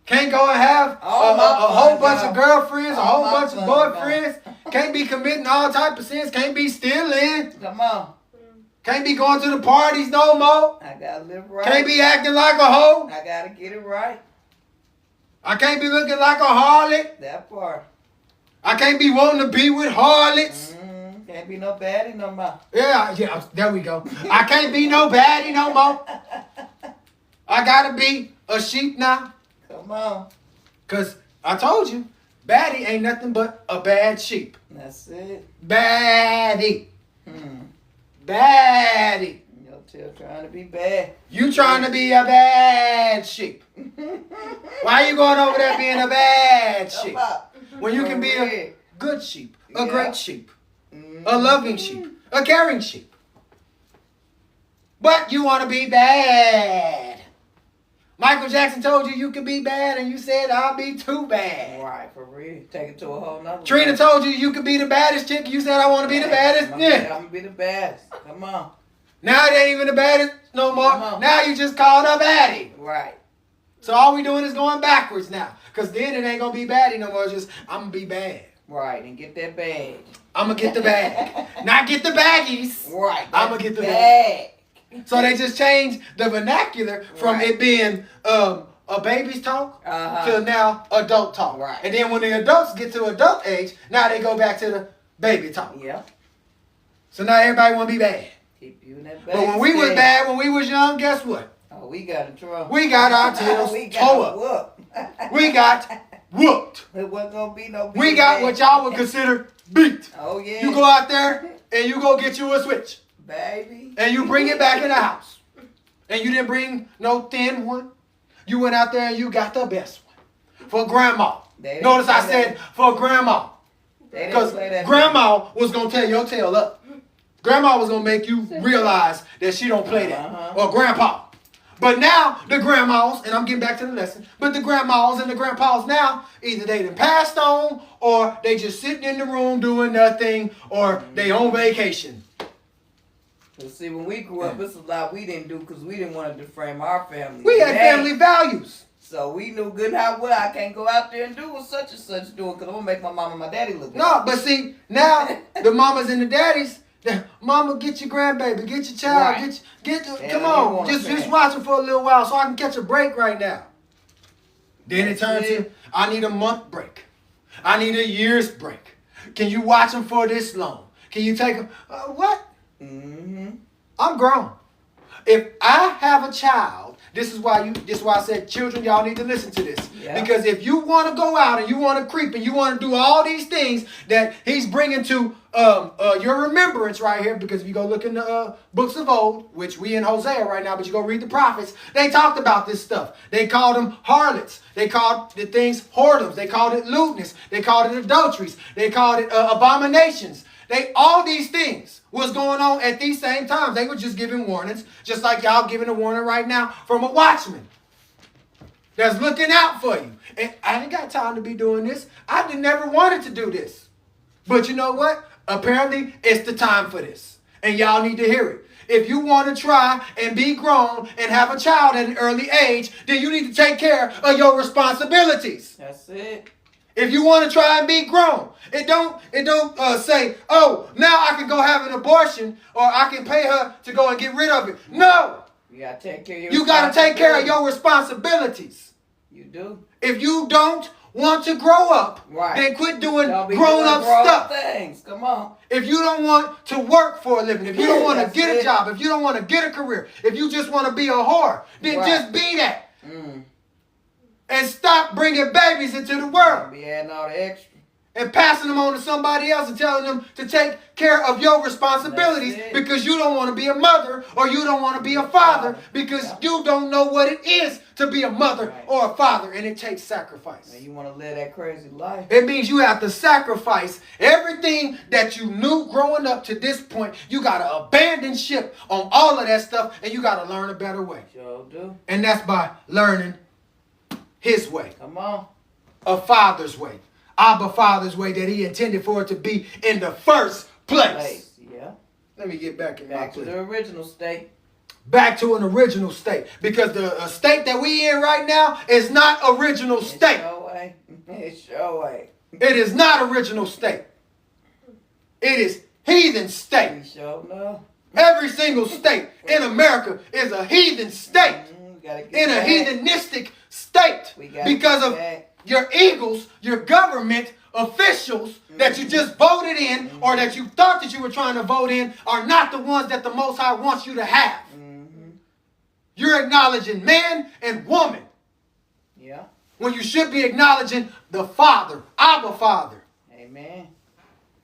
Can't go and have a whole bunch of girlfriends, a whole bunch of boyfriends. Can't be committing all type of sins. Can't be stealing. Come on. Can't be going to the parties no more. I gotta live right. Can't be acting like a hoe. I gotta get it right. I can't be looking like a harlot. That part. I can't be wanting to be with harlots. Can't be no baddie no more. Yeah, there we go. I can't be no baddie no more. I gotta be a sheep now. Come on. Because I told you, baddie ain't nothing but a bad sheep. That's it. Baddie. Baddie. You're still trying to be bad. You trying to be a bad sheep. Why are you going over there being a bad sheep? When you can be a good sheep, a great sheep, a loving sheep, a caring sheep. But you want to be bad. Michael Jackson told you can be bad, and you said, I'll be too bad. Right, for real. Take it to a whole nother Trina level. Told you could be the baddest chick. You said, I want to be the baddest. I'm going to be the baddest. Come on. Now it ain't even the baddest no more. Now you just called a baddie. Right. So all we doing is going backwards now. Because then it ain't going to be baddie no more. It's just, I'm going to be bad. Right, and get that bag. I'm going to get the bag. Not get the baggies. Right. I'm going to get the bag. So they just changed the vernacular from it being a baby's talk to now adult talk. Right. And then when the adults get to adult age, now they go back to the baby talk. Yeah. So now everybody want to be bad. Keep you in that But when we was bad, when we was young, guess what? Oh, we got in trouble. We got our tails tore up. We got whooped. It wasn't going to be no We got what y'all would consider beat. Oh, yeah. You go out there and you go get you a switch. Baby. And you bring it back in the house. And you didn't bring no thin one. You went out there and you got the best one. For grandma. Notice I said for grandma. Because grandma was going to tear your tail up. Grandma was going to make you realize that she don't play that. Or grandpa. But now, the grandmas, and I'm getting back to the lesson, but the grandmas and the grandpas now, either they done passed on, or they just sitting in the room doing nothing, or they on vacation. But see, when we grew up, it's a lot we didn't do because we didn't want to deframe our family. We had family values. So we knew good and how well I can't go out there and do what such and such doing because I'm going to make my mom and my daddy look good. No, but see, now the mamas and the daddies, mama, get your grandbaby, get your child, come on, just watch her for a little while so I can catch a break right now. Then it turns to, I need a month break. I need a year's break. Can you watch them for this long? Can you take them? What? I'm grown. If I have a child, this is why I said, children, y'all need to listen to this. Yeah. Because if you want to go out and you want to creep and you want to do all these things that he's bringing to your remembrance right here, because if you go look in the books of old, which we in Hosea right now, but you go read the prophets, they talked about this stuff. They called them harlots. They called the things whoredoms. They called it lewdness. They called it adulteries. They called it abominations. All these things was going on at these same times. They were just giving warnings, just like y'all giving a warning right now from a watchman that's looking out for you. And I ain't got time to be doing this. I never wanted to do this. But you know what? Apparently, it's the time for this. And y'all need to hear it. If you want to try and be grown and have a child at an early age, then you need to take care of your responsibilities. That's it. If you want to try and be grown, it don't say, oh, now I can go have an abortion or I can pay her to go and get rid of it. No. You got to take care of your You got to take care of your responsibilities. You do. If you don't want to grow up, then quit doing grown-up stuff. Things. Come on. If you don't want to work for a living, if you don't want to get a job, if you don't want to get a career, if you just want to be a whore, then just be that. And stop bringing babies into the world. Be adding all the extra. And passing them on to somebody else and telling them to take care of your responsibilities because you don't want to be a mother or you don't want to be a father because you don't know what it is to be a mother or a father, and it takes sacrifice. And you want to live that crazy life. It means you have to sacrifice everything that you knew growing up to this point. You got to abandon ship on all of that stuff, and you got to learn a better way. Sure do. And that's by learning his way. Come on. A father's way. Abba Father's way that he intended for it to be in the first place. Yeah. Let me get back in my place. Back to the original state. Back to an original state. Because the state that we in right now is not original state. It's your way. It is not original state. It is heathen state. We sure know. Every single state in America is a heathen state. In a heathenistic state. Because of your eagles, your government officials that you just voted in or that you thought that you were trying to vote in are not the ones that the Most High wants you to have. You're acknowledging man and woman. Yeah. When you should be acknowledging the Father, Abba Father. Amen.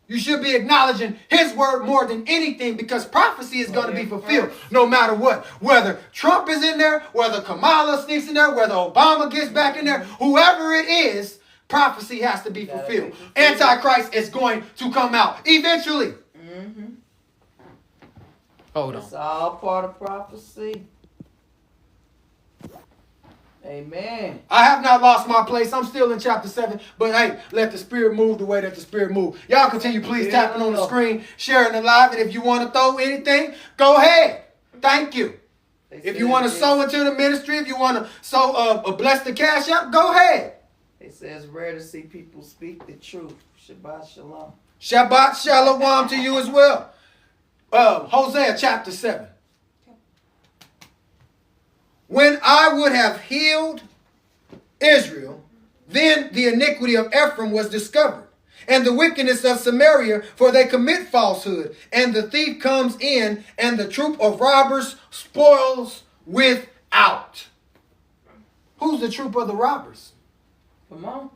You should be acknowledging his word more than anything because prophecy is going to be fulfilled no matter what. Whether Trump is in there, whether Kamala sneaks in there, whether Obama gets back in there, whoever it is, prophecy has to be fulfilled. Antichrist is going to come out eventually. Hold on. It's all part of prophecy. Amen. I have not lost my place. I'm still in chapter 7. But hey, let the Spirit move the way that the Spirit moves. Y'all continue, please, tapping on the screen, sharing the live. And if you want to throw anything, go ahead. Thank you. If you want to sow into the ministry, if you want to sow bless the cash up, go ahead. It says rare to see people speak the truth. Shabbat shalom. Shabbat Shalom to you as well. Hosea chapter 7. When I would have healed Israel, then the iniquity of Ephraim was discovered, and the wickedness of Samaria, for they commit falsehood, and the thief comes in, and the troop of robbers spoils without. Who's the troop of the robbers? Come on.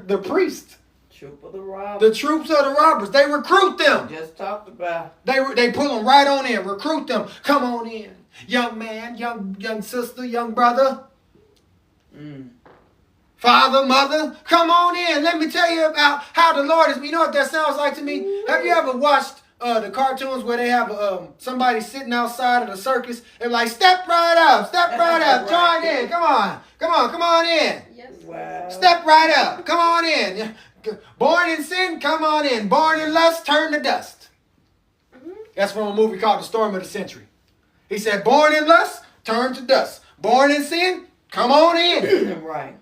The priest. Troop of the robbers. The troops of the robbers. They recruit them. Just talked about. They pull them right on in. Recruit them. Come on in. Young man, young sister, young brother. Father, mother, come on in. Let me tell you about how the Lord is. You know what that sounds like to me? Have you ever watched the cartoons where they have somebody sitting outside of the circus and like, step right up, join in, come on in. Yes. Wow. Step right up, come on in. Born in sin, come on in. Born in lust, turn to dust. That's from a movie called The Storm of the Century. He said, born in lust, turn to dust. Born in sin, come on in. Right.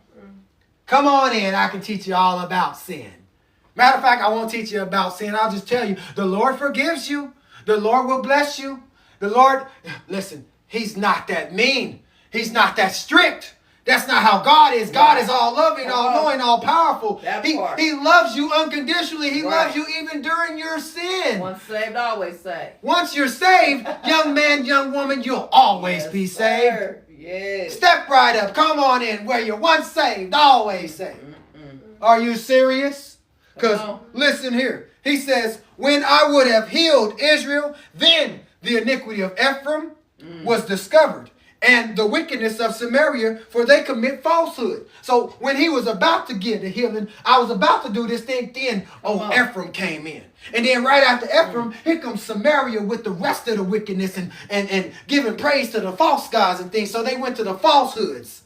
Come on in, I can teach you all about sin. Matter of fact, I won't teach you about sin. I'll just tell you, the Lord forgives you. The Lord will bless you. The Lord, listen, he's not that mean. He's not that strict. That's not how God is. God is all loving, all knowing, all powerful. He loves you unconditionally. He loves you even during your sin. Once saved, always saved. Once you're saved, young man, young woman, you'll always be saved. Yes. Step right up. Come on in. Where you're once saved, always saved. Are you serious? Because listen here. He says, when I would have healed Israel, then the iniquity of Ephraim was discovered, and the wickedness of Samaria, for they commit falsehood. So when he was about to get the healing, I was about to do this thing, then Ephraim came in. And then right after Ephraim, here comes Samaria with the rest of the wickedness and giving praise to the false gods and things. So they went to the falsehoods.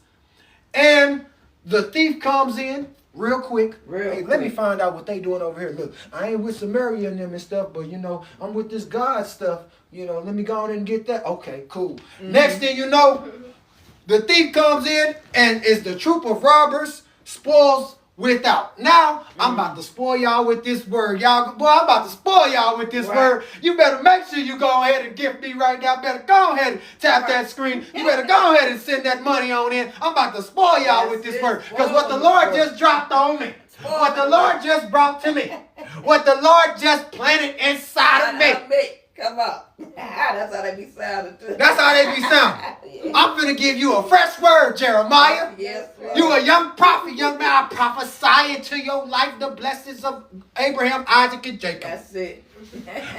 And the thief comes in real quick. Let me find out what they doing over here. Look, I ain't with Samaria and them and stuff, but, you know, I'm with this God stuff. You know, let me go on and get that. Okay, cool. Next thing you know, the thief comes in and is the troop of robbers, spoils without. Now, I'm about to spoil y'all with this word. Y'all, boy, I'm about to spoil y'all with this word. You better make sure you go ahead and gift me right now. Better go ahead and tap that screen. You better go ahead and send that money on in. I'm about to spoil y'all with this word. Because what the Lord just dropped on me, what the Lord just brought to me, what the Lord just planted inside of me. Come on. That's how they be sounding too. That's how they be sounding. I'm going to give you a fresh word, Jeremiah. Yes, Lord. You a young prophet, young man. I prophesy into your life the blessings of Abraham, Isaac, and Jacob. That's it.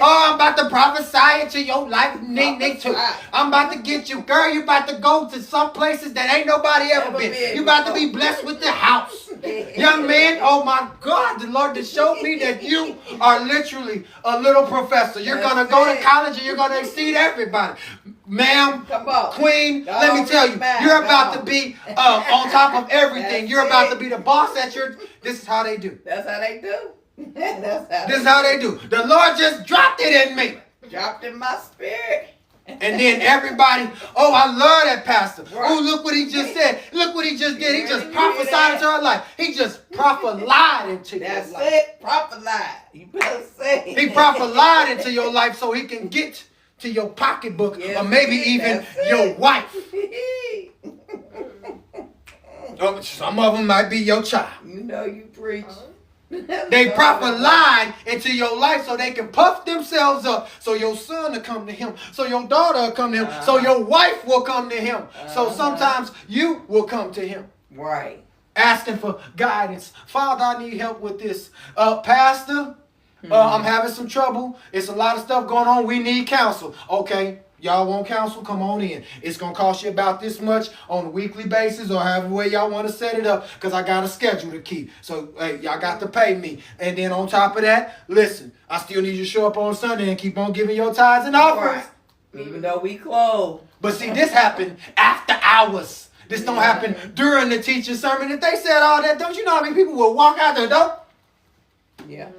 Oh, I'm about to prophesy into your life, Nick too. I'm about to get you, girl. You about to go to some places that ain't nobody ever been. You about to be blessed with the house. Young man, oh my God, the Lord just showed me that you are literally a little professor. You're going to go to college and you're going to exceed everybody. Ma'am, queen, let me tell you, you're about to be on top of everything. You're about to be the boss at your... This is how they do. That's how they do. This is how they do. The Lord just dropped it in me. Dropped in my spirit. And then everybody, oh, I love that pastor. Oh, look what he just said. Look what he just did. He just prophesied into her life. He just prophesied into your life. That's it. Prophesied. You better say it. He prophesied into your life so he can get to your pocketbook or maybe even your wife. Some of them might be your child. You know you preach. They prophesied into your life so they can puff themselves up, so your son will come to him, so your daughter will come to him, so your wife will come to him, so sometimes you will come to him. Right. Asking for guidance. Father, I need help with this. Pastor, I'm having some trouble. It's a lot of stuff going on. We need counsel. Okay. Y'all want counsel? Come on in. It's going to cost you about this much on a weekly basis or however way y'all want to set it up because I got a schedule to keep. So, hey, y'all got to pay me. And then on top of that, listen, I still need you to show up on Sunday and keep on giving your tithes and offerings. Right. Even though we close. But see, this happened after hours. This don't happen during the teacher's sermon. If they said all that, don't you know how many people will walk out the door? Yeah.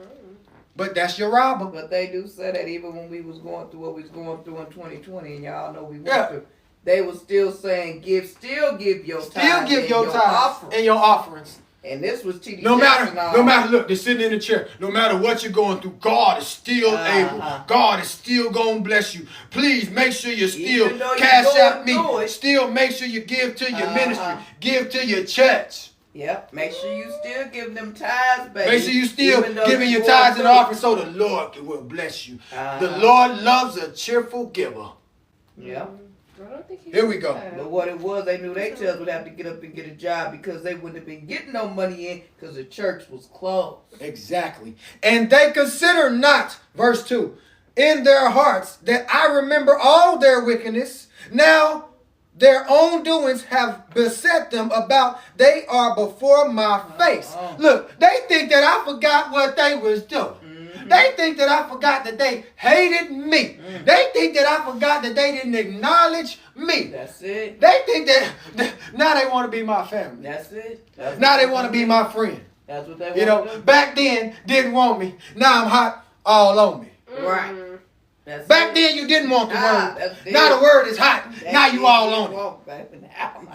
But that's your robber. But they do say that even when we was going through what we was going through in 2020, and y'all know we went through, they was still saying, still give your tithe and your offerings. And this was T.D. No Jackson. matter, look, they're sitting in the chair. No matter what you're going through, God is still able. God is still going to bless you. Please make sure you still cash out me. Still make sure you give to your ministry. Give to your church. Yep. Make sure you still give them tithes, baby. Make sure you still giving your tithes and offering so the Lord will bless you. The Lord loves a cheerful giver. Yep. Here we go. But what it was, they knew their children would have to get up and get a job because they wouldn't have been getting no money in because the church was closed. Exactly. And they consider not, verse 2, in their hearts that I remember all their wickedness. Now their own doings have beset them about. They are before my face. Look, they think that I forgot what they was doing. They think that I forgot that they hated me. They think that I forgot that they didn't acknowledge me. That's it. They think that now they want to be my family. That's it. Now they want to be my friend. That's what they want to do. Back then didn't want me. Now I'm hot all on me. Right. Back then you didn't want the word. Now the word is hot. Now you all on it.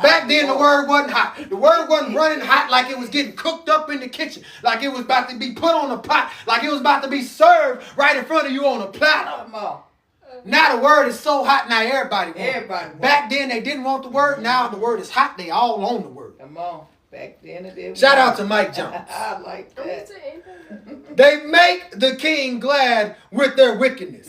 Back then the word wasn't hot. The word wasn't running hot like it was getting cooked up in the kitchen. Like it was about to be put on a pot. Like it was about to be served right in front of you on a platter. Now the word is so hot now everybody wants it. Back then they didn't want the word. Now the word is hot. They all on the word. Come on. Back then it didn't. Shout out to Mike Jones. I like that. They make the king glad with their wickedness.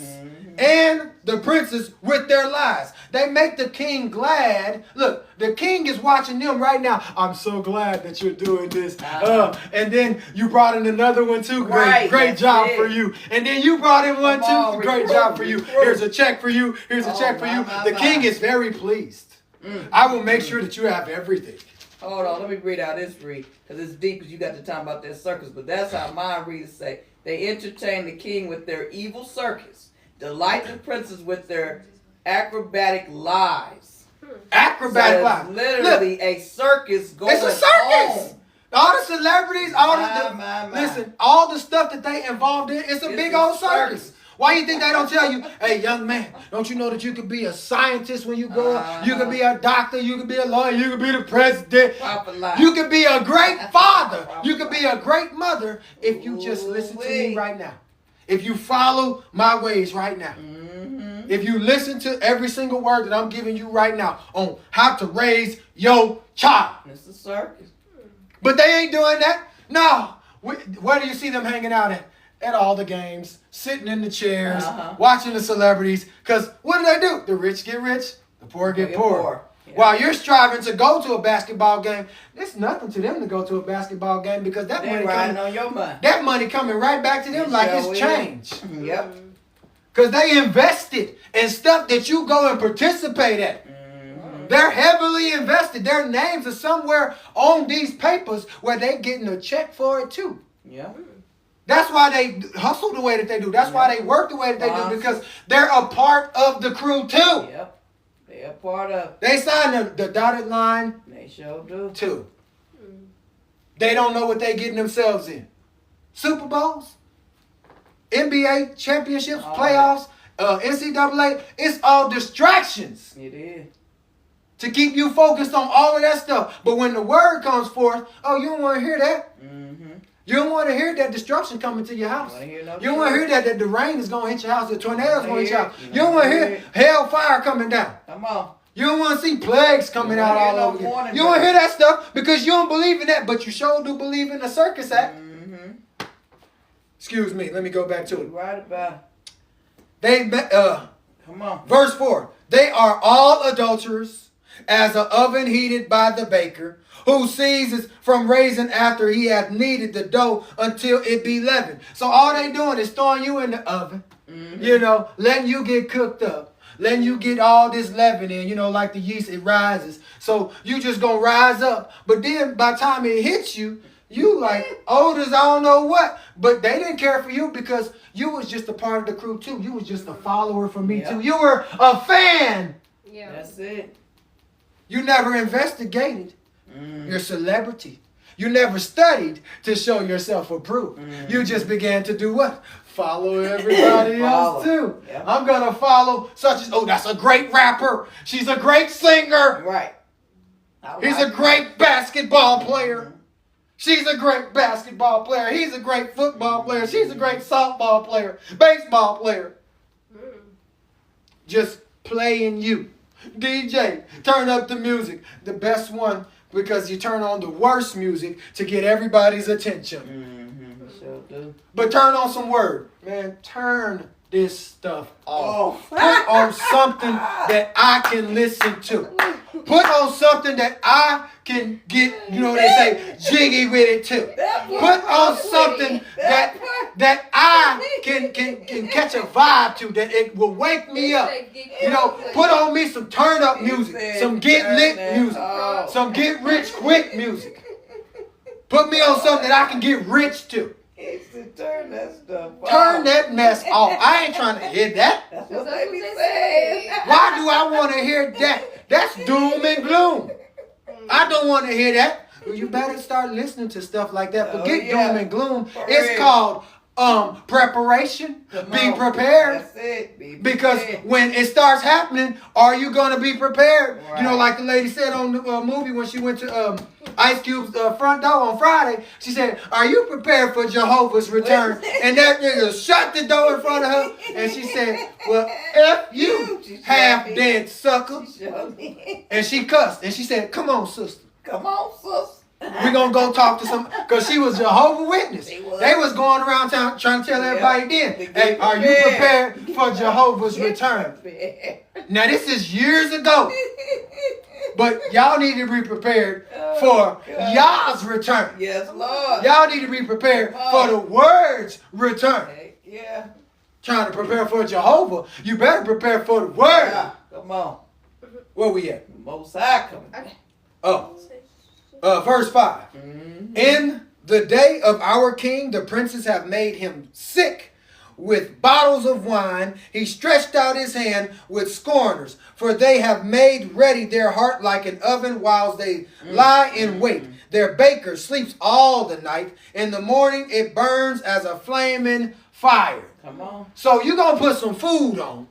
And the princes with their lies. They make the king glad. Look, the king is watching them right now. I'm so glad that you're doing this. And then you brought in another one too. Great job for you. And then you brought in one too. Great job for you. Here's a check for you. Here's a check for you. The king is very pleased. I will make sure that you have everything. Hold on, let me read out this read. Because it's deep because you got to talk about that circus. But that's how my readers say. They entertain the king with their evil circus. Delight the princes with their acrobatic lies. Acrobatic lies. Literally a circus going on. It's a circus. All the celebrities, listen, all the stuff that they involved in, it's a big old circus. Why you think they don't tell you, hey, young man, don't you know that you could be a scientist when you grow up? You could be a doctor. You could be a lawyer. You could be the president. You could be a great father. You could be a great mother if you just listen to me right now. If you follow my ways right now. If you listen to every single word that I'm giving you right now on how to raise your child. It's a circus. But they ain't doing that. No. Where do you see them hanging out at? At all the games, sitting in the chairs, watching the celebrities. Because what do? The rich get rich, the poor get poor. Yeah. While you're striving to go to a basketball game, it's nothing to them to go to a basketball game because that money coming on your money. That money coming right back to them like it's change. Yep. Because they invested in stuff that you go and participate at. They're heavily invested. Their names are somewhere on these papers where they're getting a check for it too. Yeah. That's why they hustle the way that they do. That's why they work the way that they do because they're a part of the crew too. Yep. They're a part of. They signed the dotted line. They sure do. Too. They don't know what they're getting themselves in. Super Bowls, NBA championships, playoffs, NCAA. It's all distractions. It is. To keep you focused on all of that stuff. But when the word comes forth, you don't want to hear that. You don't want to hear that destruction coming to your house. You don't want to hear that the rain is going to hit your house, the tornadoes going to hit your house. You don't want to hear hellfire coming down. Come on. You don't want to see plagues coming out all over you. You don't want to hear that stuff because you don't believe in that, but you sure do believe in the circus act. Excuse me, let me go back to it. Right about Come on. Verse 4. They are all adulterers, as an oven heated by the baker, who ceases from raising after he hath kneaded the dough until it be leavened. So all they doing is throwing you in the oven, letting you get cooked up, letting you get all this leaven in, like the yeast, it rises. So you just gonna rise up. But then by the time it hits you, you like old as I don't know what. But they didn't care for you because you was just a part of the crew too. You was just a follower for me too. You were a fan. Yeah. That's it. You never investigated your celebrity. You never studied to show yourself approved. You just began to do what? Follow everybody else too. Yep. I'm going to follow such as, that's a great rapper. She's a great singer. Right. He's a great basketball player. She's a great basketball player. He's a great football player. She's a great softball player, baseball player. Just playing you. DJ, turn up the music. The best one, because you turn on the worst music to get everybody's attention. Sure do. But turn on some word. Man, turn this stuff off. Put on something that I can listen to. Put on something that I can get, you know they say, jiggy with it too. Put on something that I can catch a vibe to, that it will wake me up. You know, put on me some turn up music, some get lit music, some get rich quick music. Put me on something that I can get rich to. Turn that stuff off. Turn that mess off. I ain't trying to hear that. That's what they be saying. Why do I want to hear that? That's doom and gloom. I don't want to hear that. Well, you better start listening to stuff like that. Forget doom and gloom. It's called preparation. Be prepared. That's it. Be prepared. Because when it starts happening, are you going to be prepared? Right. You know, like the lady said on the movie when she went to Ice Cube's front door on Friday, she said, are you prepared for Jehovah's return? And that nigga shut the door in front of her, and she said, well, F you, half-dead sucker. And she cussed, and she said, come on, sister. Come on, sister. We're going to go talk to some, because she was Jehovah's Witness. They was going around town trying to tell everybody then, hey, are you prepared for Jehovah's return? Now, this is years ago. But y'all need to be prepared for Yah's return. Yes, Lord. Y'all need to be prepared for the word's return. Yeah. Trying to prepare for Jehovah, you better prepare for the word. Yeah, come on. Where we at? Most High coming. Verse 5. In the day of our king, the princes have made him sick with bottles of wine. He stretched out his hand with scorners, for they have made ready their heart like an oven whilst they lie in wait. Their baker sleeps all the night. In the morning it burns as a flaming fire. Come on. So you're going to put some food on.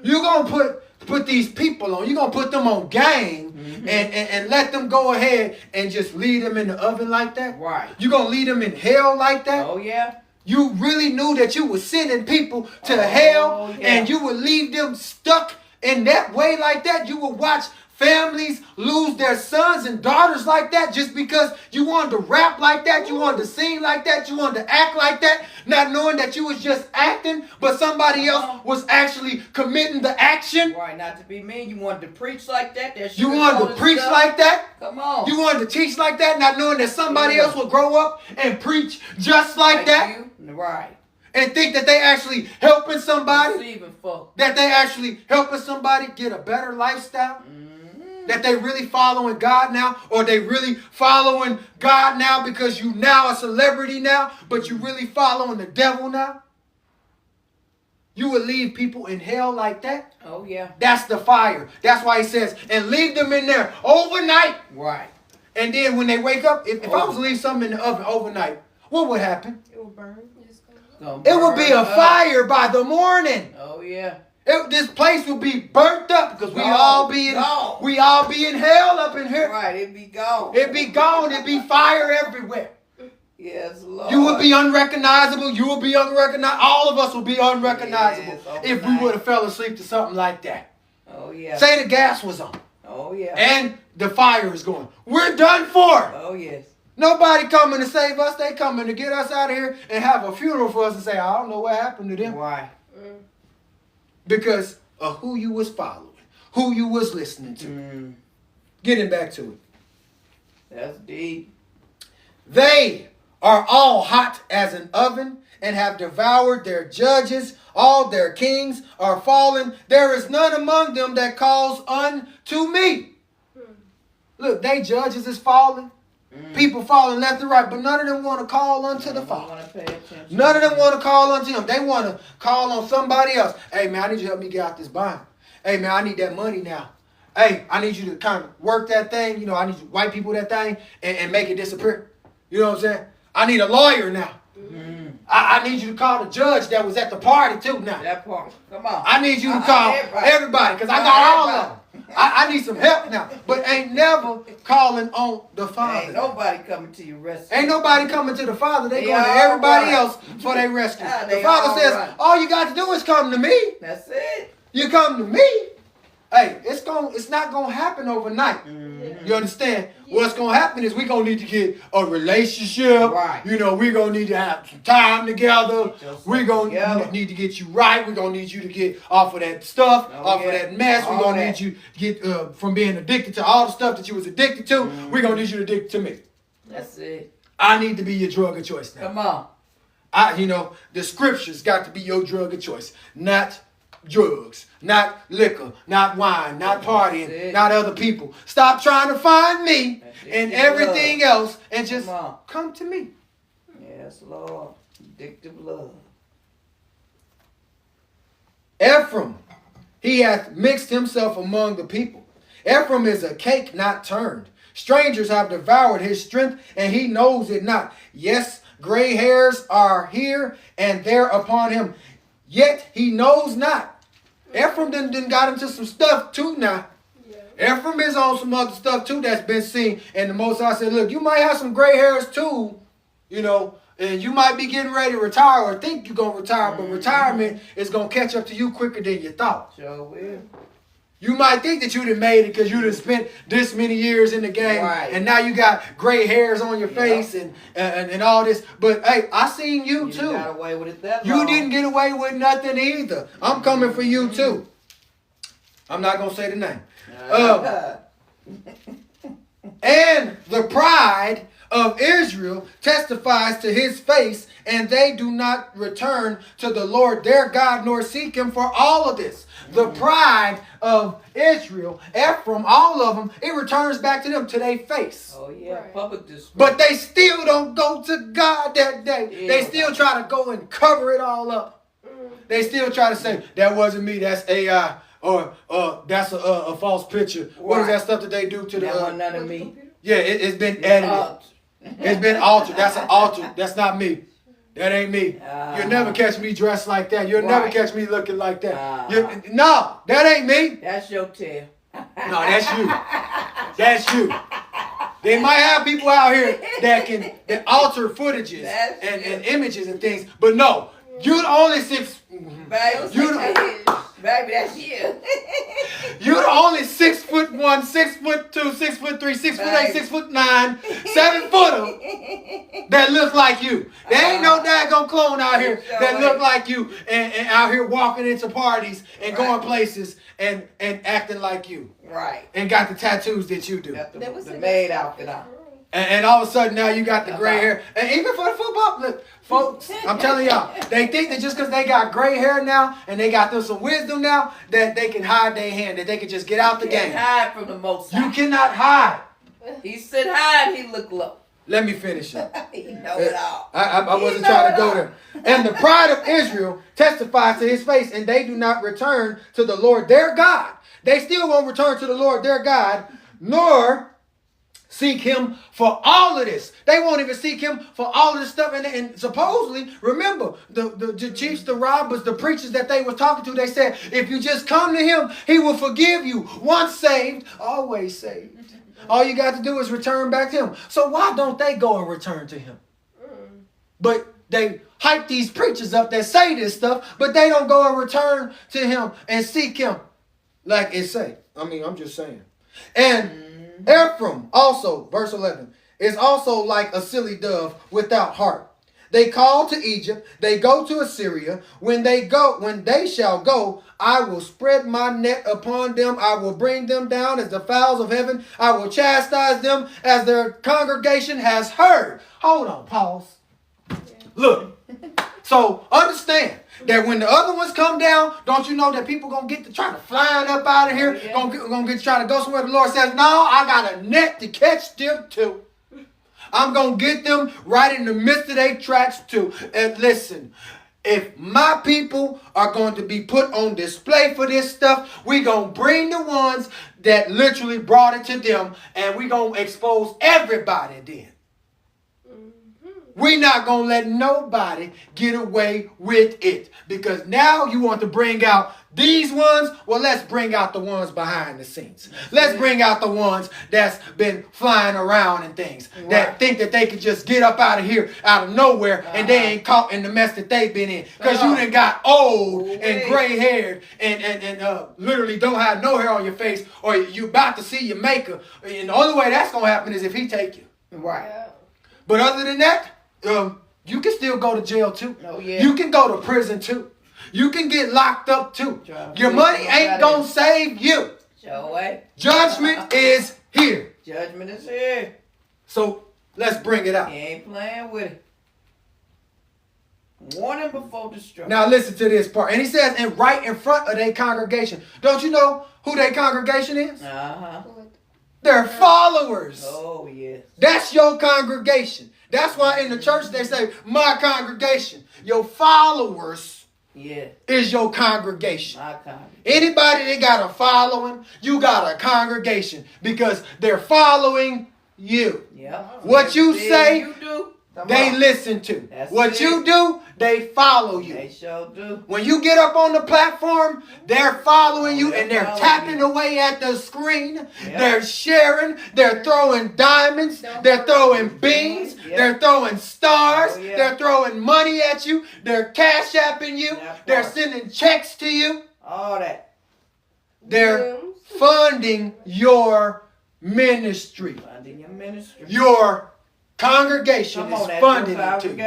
You're going to put these people on. You're going to put them on game and let them go ahead and just leave them in the oven like that? Right. You're going to leave them in hell like that? Oh, yeah. You really knew that you were sending people to hell, and you would leave them stuck in that way like that? You would watch families lose their sons and daughters like that just because you wanted to rap like that, you wanted to sing like that, you wanted to act like that, not knowing that you was just acting, but somebody else was actually committing the action. Right, not to be mean. You wanted to preach like that. You wanted to preach like that? Come on. You wanted to teach like that, not knowing that somebody else will grow up and preach just like that? You? Right. And think that they actually helping somebody? Deceiving folk. That they actually helping somebody get a better lifestyle? That they really following God now? Or they really following God now because you now a celebrity now, but you really following the devil now? You would leave people in hell like that? Oh, yeah. That's the fire. That's why he says, and leave them in there overnight. Right. And then when they wake up, if I was to leave something in the oven overnight, what would happen? It will burn. It would be a fire by the morning. Oh, yeah. This place would be burnt up because we all be in hell up in here. Right, it'd be gone. It'd be gone. It'd be fire everywhere. Yes, Lord. You would be unrecognizable. You would be unrecognizable. All of us would be unrecognizable if we would have fell asleep to something like that. Oh, yeah. Say the gas was on. Oh, yeah. And the fire is going. We're done for. Oh, yes. Nobody coming to save us. They coming to get us out of here and have a funeral for us and say, I don't know what happened to them. Why? Because of who you was following, who you was listening to. Getting back to it. That's deep. They are all hot as an oven and have devoured their judges. All their kings are fallen. There is none among them that calls unto me. Look, they judges is falling. People falling left and right, but none of them want to call unto the Father. None of them want to call unto him. They want to call on somebody else. Hey, man, I need you to help me get out this bind. Hey, man, I need that money now. Hey, I need you to kind of work that thing. You know, I need you to white people that thing and make it disappear. You know what I'm saying? I need a lawyer now. I need you to call the judge that was at the party too now. That part. Come on. I need you to call everybody because I got all of them. I need some help now. But ain't never calling on the Father. Ain't nobody coming to your rescue. Ain't nobody coming to the Father. They going to everybody else for their rescue. The Father says, all you got to do is come to me. That's it. You come to me. Hey, it's not gonna happen overnight. Mm-hmm. You understand? Yeah. What's gonna happen is we're gonna need to get a relationship. Right. You know, we're gonna need to have some time together. We're gonna need to get you right. We're gonna need you to get off of that stuff, off of that mess. We're gonna need you to get from being addicted to all the stuff that you was addicted to. Mm-hmm. We're gonna need you to addict to me. That's it. I need to be your drug of choice now. Come on. The scriptures got to be your drug of choice, not drugs, not liquor, not wine, not partying, not other people. Stop trying to find me and everything else and just come to me. Yes, Lord. Addictive love. Ephraim, he hath mixed himself among the people. Ephraim is a cake not turned. Strangers have devoured his strength, and he knows it not. Yes, gray hairs are here and there upon him, yet he knows not. Ephraim done got into some stuff too now. Yeah. Ephraim is on some other stuff too that's been seen. And the Most High said, look, you might have some gray hairs too, and you might be getting ready to retire or think you're going to retire, but retirement is going to catch up to you quicker than you thought. Sure will. You might think that you done made it because you done spent this many years in the game, and now you got gray hairs on your face and all this. But hey, I seen you too. You got away with it that long. You didn't get away with nothing either. I'm coming for you too. I'm not gonna say the name. And the pride of Israel testifies to his face, and they do not return to the Lord their God nor seek him for all of this. The pride of Israel, Ephraim, all of them, it returns back to them, to their face. Oh yeah, right. Public display. But they still don't go to God that day. Yeah. They still try to go and cover it all up. They still try to say, that wasn't me, that's AI, or that's a false picture. Right. What is that stuff that they do to that wasn't none of me. Yeah, it's been edited. It's been altered. That's an alter. That's not me. That ain't me. You'll never catch me dressed like that. You'll never catch me looking like that. No, that ain't me. That's your tail. No, that's you. That's you. They might have people out here that alter footages and images and things, but no, you're the only Baby, that's you. You're the only 6'1", 6'2", 6'3", 6'8", 6'9", 7-footer that looks like you. There ain't no daggone clone out here that look like you and out here walking into parties and going places and acting like you. Right. And got the tattoos that you do. Got the maid outfit on. And all of a sudden now you got the gray hair. And even for the football, look, folks, I'm telling y'all, they think that just because they got gray hair now and they got them some wisdom now, that they can hide their hand, that they can just get out the game. You can't hide from the Most High. You cannot hide. He said hide, he looked low. Let me finish up. He know it all. I wasn't trying to go there. And the pride of Israel testifies to his face, and they do not return to the Lord their God. They still won't return to the Lord their God, nor seek him for all of this. They won't even seek him for all of this stuff. And supposedly, remember, the chiefs, the robbers, the preachers that they were talking to, they said, if you just come to him, he will forgive you. Once saved, always saved. All you got to do is return back to him. So why don't they go and return to him? But they hype these preachers up that say this stuff, but they don't go and return to him and seek him like it say. I mean, I'm just saying. And Ephraim also, verse 11, is also like a silly dove without heart. They call to Egypt, they go to Assyria. When they shall go, I will spread my net upon them. I will bring them down as the fowls of heaven. I will chastise them as their congregation has heard. Hold on, pause. Look, so understand that when the other ones come down, don't you know that people gonna get to try to flying up out of here, gonna get to try to go somewhere. The Lord says, no, I got a net to catch them too. I'm gonna get them right in the midst of their tracks too. And listen, if my people are going to be put on display for this stuff, we gonna bring the ones that literally brought it to them, and we gonna expose everybody then. We're not going to let nobody get away with it. Because now you want to bring out these ones. Well, let's bring out the ones behind the scenes. Let's bring out the ones that's been flying around and things. Right. That think that they could just get up out of here, out of nowhere, and they ain't caught in the mess that they've been in. Because you done got old and gray haired and literally don't have no hair on your face, or you about to see your maker. And the only way that's going to happen is if he take you. Right. But other than that, you can still go to jail too. Oh, yeah. You can go to prison too. You can get locked up too. Your money ain't gonna save you. Show way. Judgment is here. Judgment is here. So let's bring it out. He ain't playing with it. Warning before destruction. Now listen to this part. And he says, and right in front of their congregation. Don't you know who their congregation is? Uh-huh. They're followers. Oh, yes. That's your congregation. That's why in the church they say, my congregation. Your followers is your congregation. My congregation. Anybody that got a following, you got a congregation because they're following you. Yep. What you say, you do, they listen to. That's what it. you do, they follow you. They sure do. When you get up on the platform, they're following you and they're tapping away at the screen. Yep. They're sharing. They're throwing diamonds. They're throwing beans. Yep. They're throwing stars. Oh, yeah. They're throwing money at you. They're cash apping you. They're sending checks to you. All that. They're funding your ministry. Funding your ministry. Your congregation is funding it too.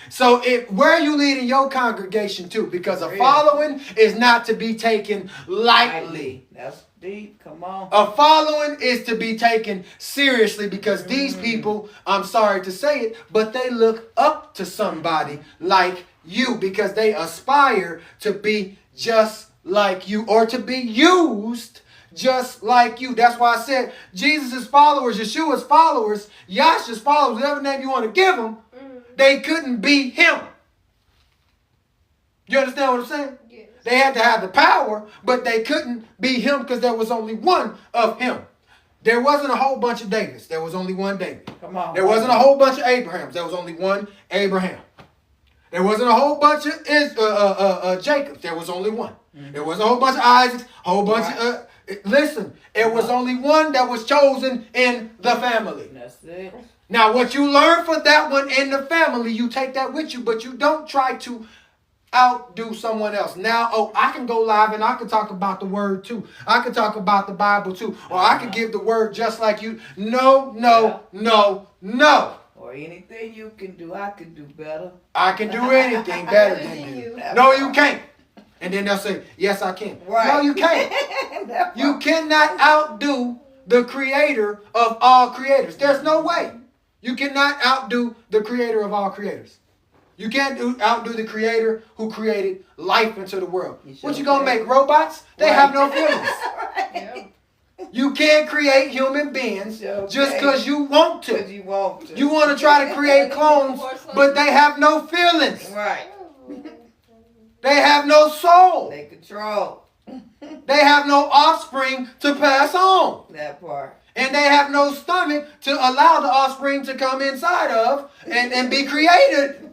So where are you leading your congregation to? Because a following is not to be taken lightly. That's deep. Come on. A following is to be taken seriously because these people, I'm sorry to say it, but they look up to somebody like you because they aspire to be just like you or to be used just like you. That's why I said Jesus' followers, Yeshua's followers, Yahshua's followers, whatever name you want to give them, they couldn't be him. You understand what I'm saying? Yes. They had to have the power, but they couldn't be him because there was only one of him. There wasn't a whole bunch of Davids. There was only one David. Come on. There wasn't a whole bunch of Abrahams. There was only one Abraham. There wasn't a whole bunch of Jacobs. There was only one. There wasn't a whole bunch of Isaacs, a whole bunch of... Listen, it was only one that was chosen in the family. That's it. Now, what you learn for that one in the family, you take that with you, but you don't try to outdo someone else. Now, I can go live and I can talk about the word too. I can talk about the Bible too. Or I can give the word just like you. No. Or anything you can do, I can do better. I can do anything better than you. No, you can't. And then they'll say, yes, I can. Right. No, you can't. You cannot outdo the creator of all creators. There's no way. You cannot outdo the creator of all creators. You can't outdo the creator who created life into the world. What you gonna make, robots? They have no feelings. Right. You can't create human beings just because you want to. Because you want to. You want to try to create clones, but they have no feelings. Right. They have no soul. They control. They have no offspring to pass on. That part. And they have no stomach to allow the offspring to come inside of and be created.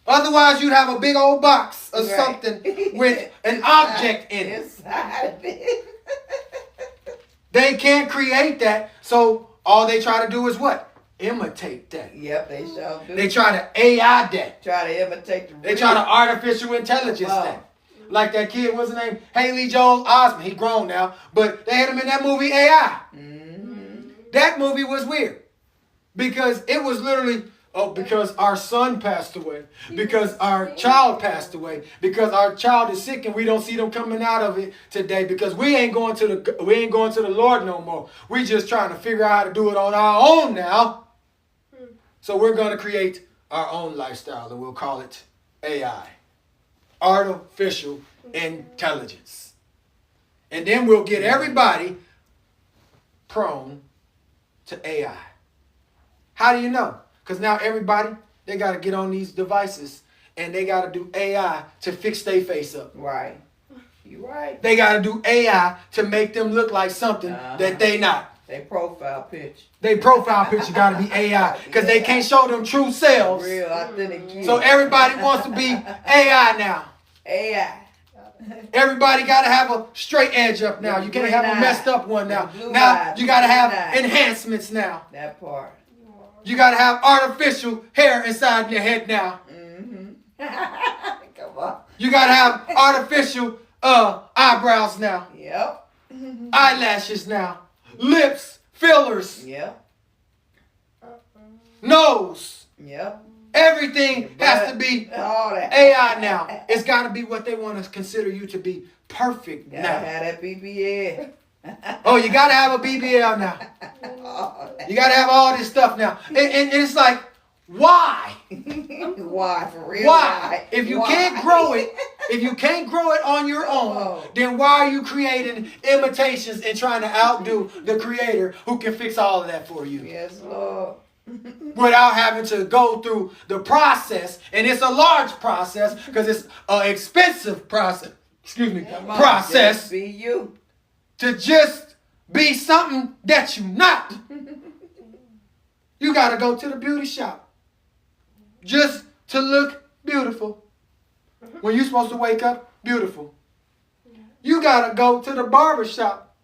Otherwise, you'd have a big old box of something with an object in it. Inside it. They can't create that, so all they try to do is what? Imitate that. Yep, they sure do. They try to AI that. Try to imitate the They try to artificial intelligence that. Like that kid, what's his name? Haley Joel Osment. He grown now, but they had him in that movie AI. Mm-hmm. That movie was weird because it was literally, because our son passed away, because our child passed away, because our child is sick and we don't see them coming out of it today because we ain't going to the Lord no more. We just trying to figure out how to do it on our own now. So we're going to create our own lifestyle and we'll call it AI. Artificial intelligence. And then we'll get everybody prone to AI. How do you know? Because now everybody, they got to get on these devices and they got to do AI to fix their face up. Right. You right. They got to do AI to make them look like something that they not. They profile picture. They profile picture got to be AI because they can't show them true selves. Real authentic. So everybody wants to be AI now. AI. Everybody got to have a straight edge up now. You can't have a messed up one now. Now you got to have enhancements now. That part. You got to have artificial hair inside your head now. Come on. You got to have artificial eyebrows now. Yep. Eyelashes now. Lips, fillers, Yep. nose. Yep. Everything has to be all that. AI now. It's got to be what they want to consider you to be perfect Gotta now. have that BBL. Oh, you got to have a BBL now. You got to have all this stuff now. And it's like, why? Why, for real? Why? If you can't grow it, if you can't grow it on your own, then why are you creating imitations and trying to outdo the creator who can fix all of that for you? Yes, Lord. Without having to go through the process, and it's a large process because it's an expensive process. Excuse me, process. Just be you. To just be something that you're not. You got to go to the beauty shop just to look beautiful. When you're supposed to wake up beautiful. You got to go to the barber shop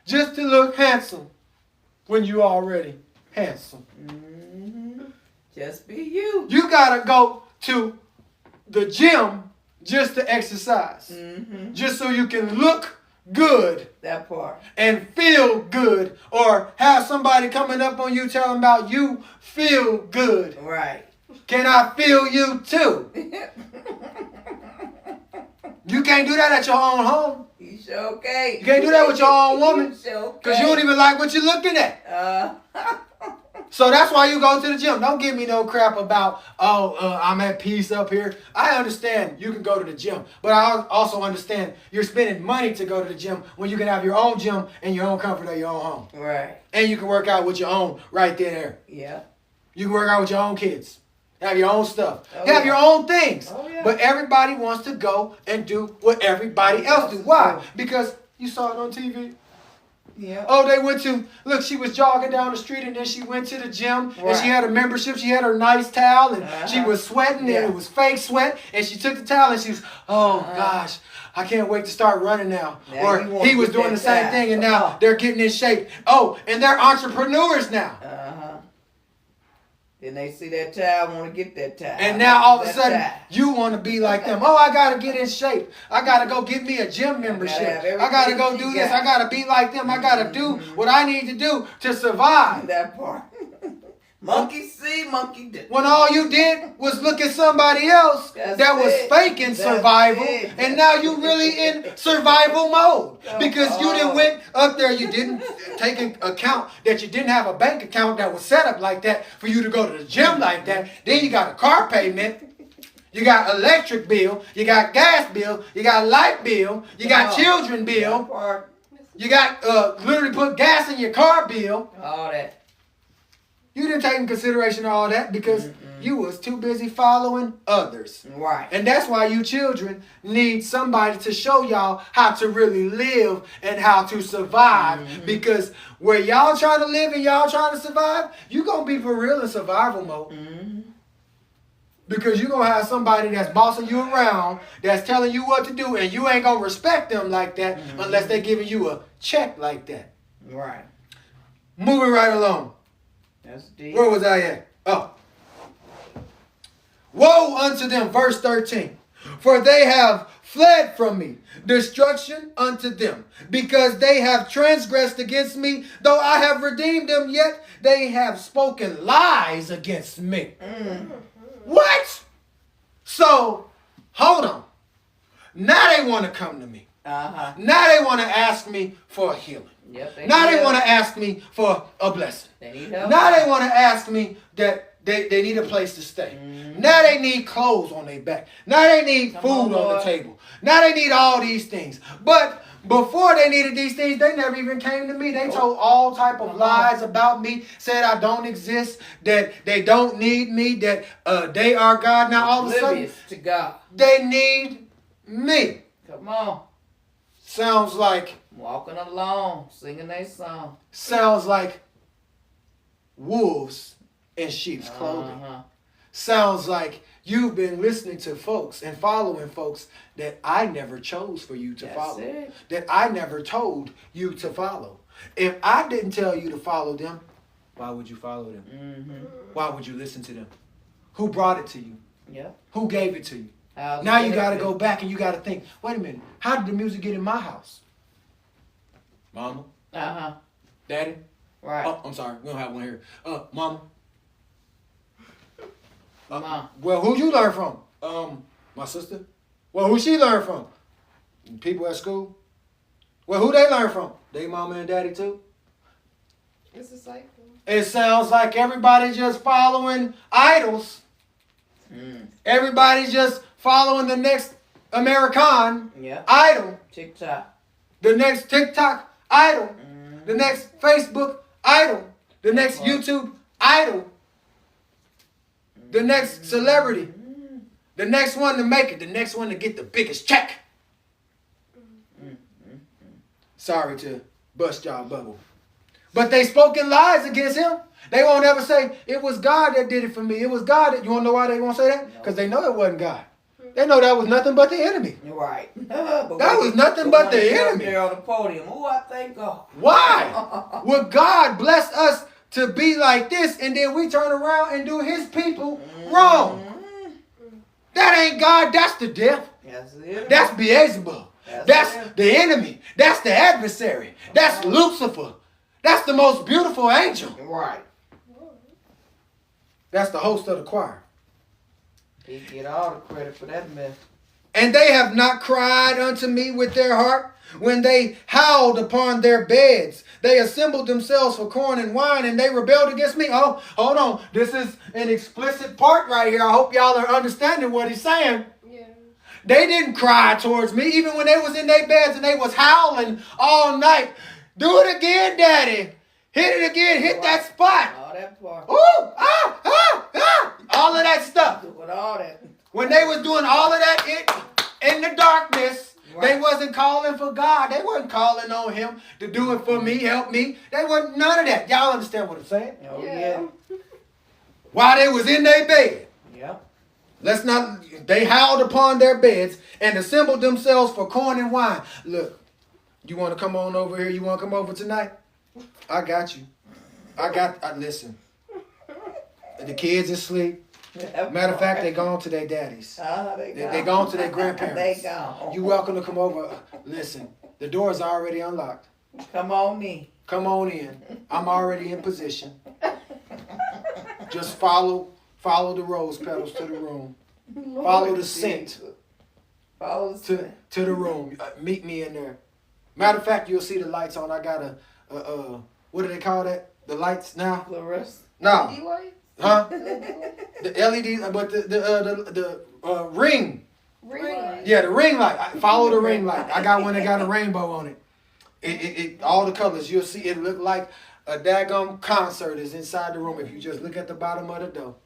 just to look handsome when you already handsome. Just be you. You got to go to the gym just to exercise. Just so you can look good. That part. And feel good. Or have somebody coming up on you telling about you feel good. Right. Can I feel you too? You can't do that at your own home. You sure can. You can't do that with your own woman. Sure Because you don't even like what you're looking at. So that's why you go to the gym. Don't give me no crap about, I'm at peace up here. I understand you can go to the gym. But I also understand you're spending money to go to the gym when you can have your own gym in your own comfort of your own home. Right. And you can work out with your own right there. Yeah. You can work out with your own kids. Have your own stuff. Have your own things. But everybody wants to go and do what everybody else do. Why? Because you saw it on TV. Yeah. Oh, they went to, look, she was jogging down the street and then she went to the gym and she had a membership. She had her nice towel and she was sweating and it was fake sweat. And she took the towel and she was, gosh, I can't wait to start running now. Or he was doing the same thing and now they're getting in shape. Oh, and they're entrepreneurs now. Then they see that child, want to get that child. And now all of a sudden, you want to be like them. Oh, I got to get in shape. I got to go get me a gym membership. I got to go do this. I got to be like them. I got to do what I need to do to survive. That part. Monkey see, monkey do. When all you did was look at somebody else that was faking survival, and now you really in survival mode because you didn't went up there. You didn't take into account that you didn't have a bank account that was set up like that for you to go to the gym like that. Then you got a car payment. You got electric bill. You got gas bill. You got light bill. You got children bill. You got literally put gas in your car bill. All that. You didn't take in consideration all that because you was too busy following others. Right. And that's why you children need somebody to show y'all how to really live and how to survive. Because where y'all trying to live and y'all trying to survive, you going to be for real in survival mode. Because you're going to have somebody that's bossing you around, that's telling you what to do, and you ain't going to respect them like that unless they're giving you a check like that. Right. Moving right along. That's deep. Where was I at? Oh. Woe unto them, verse 13. For they have fled from me, destruction unto them, because they have transgressed against me. Though I have redeemed them, yet they have spoken lies against me. What? So, hold on. Now they want to come to me. Now they want to ask me for a healing. Now they want to ask me for a blessing. They need help. Now they want to ask me that they need a place to stay. Now they need clothes on their back. Now they need food on the table. Now they need all these things. But before they needed these things, they never even came to me. They told all type of lies about me, said I don't exist, that they don't need me, that they are God. Now all of a sudden, to God. they need me. Come on. Sounds like Walking along, singing their song. Sounds like wolves in sheep's clothing. Sounds like you've been listening to folks and following folks that I never chose for you to follow. It. That I never told you to follow. If I didn't tell you to follow them, why would you follow them? Mm-hmm. Why would you listen to them? Who brought it to you? Yep. Who gave it to you? How's Now you got to go back and you got to think, wait a minute, how did the music get in my house? Mama? Daddy? Right. Oh, I'm sorry, we don't have one here. Mama? Mom. Well, who'd you learn from? My sister. Well, who she learn from? People at school. Well, who they learn from? They mama and daddy too. It's a cycle. It sounds like everybody's just following idols. Everybody's just following the next American idol. TikTok. The next TikTok idol. The next Facebook idol. The next YouTube idol. The next celebrity. The next one to make it. The next one to get the biggest check. Sorry to bust y'all bubble. But they spoken lies against him. They won't ever say, it was God that did it for me. It was God that... You want to know why they won't say that? Because they know it wasn't God. They know that was nothing but the enemy. Right. That was nothing but the enemy. There on the podium. Oh, I thank God. Why would God bless us to be like this and then we turn around and do his people wrong? That ain't God. That's the devil. That's Beelzebub. That's the enemy. That's the adversary. That's Lucifer. That's the most beautiful angel. Right. That's the host of the choir. He get all the credit for that mess. And they have not cried unto me with their heart when they howled upon their beds. They assembled themselves for corn and wine and they rebelled against me. Oh, hold on. This is an explicit part right here. I hope y'all are understanding what he's saying. Yeah. They didn't cry towards me even when they was in their beds and they was howling all night. Do it again, Daddy. Hit it again. Hit that spot. All that part. Ooh, all of that stuff. Doing all that. When they was doing all of that in the darkness, they wasn't calling for God. They wasn't calling on him to do it for me, help me. They wasn't none of that. Y'all understand what I'm saying? Oh, yeah. While they was in their bed. Yep. They howled upon their beds and assembled themselves for corn and wine. Look, you want to come on over here? You want to come over tonight? I got you. Listen. The kids asleep. Matter of fact, they gone to their daddies. They gone to their grandparents. They gone. You welcome to come over. Listen, the door's already unlocked. Come on in. Come on in. I'm already in position. Just follow the rose petals to the room. Follow the scent to the room. Meet me in there. Matter of fact, you'll see the lights on. I got what do they call that? The lights now? Fluorescent. No. LED lights? Huh? The LED, but the ring. Ring light. Yeah, the ring light. Follow the ring light. I got one that got a rainbow on it. It all the colors. You'll see it look like a daggum concert is inside the room if you just look at the bottom of the door.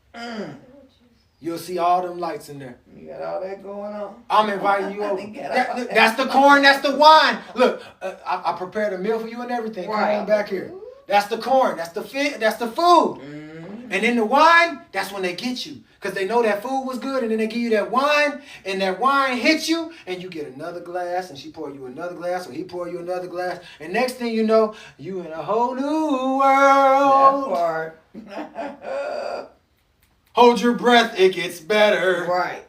You'll see all them lights in there. You got all that going on. I'm inviting you over. That's the corn. That's the wine. Look, I prepared a meal for you and everything. Come on back here. That's the corn. That's the food. And then the wine, that's when they get you. Because they know that food was good, and then they give you that wine, and that wine hits you, and you get another glass, and she pour you another glass, or he pour you another glass. And next thing you know, you in a whole new world. That part. Hold your breath, it gets better. Right.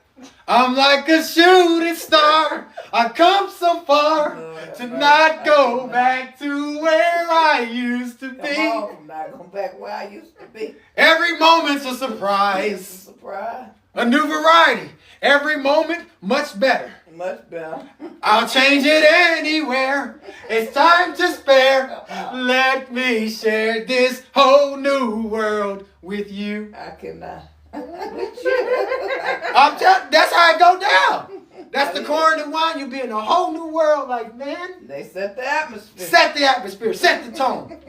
I'm like a shooting star. I come so far to not go back to where I used to be. Come on, not going back where I used to be. Every moment's a surprise. It's a surprise. A new variety. Every moment, much better. Much better. I'll change it anywhere. It's time to spare. Let me share this whole new world with you. I cannot. That's how it go down. That's the corn and wine. You be in a whole new world, like, man. They set the atmosphere. Set the atmosphere. Set the tone.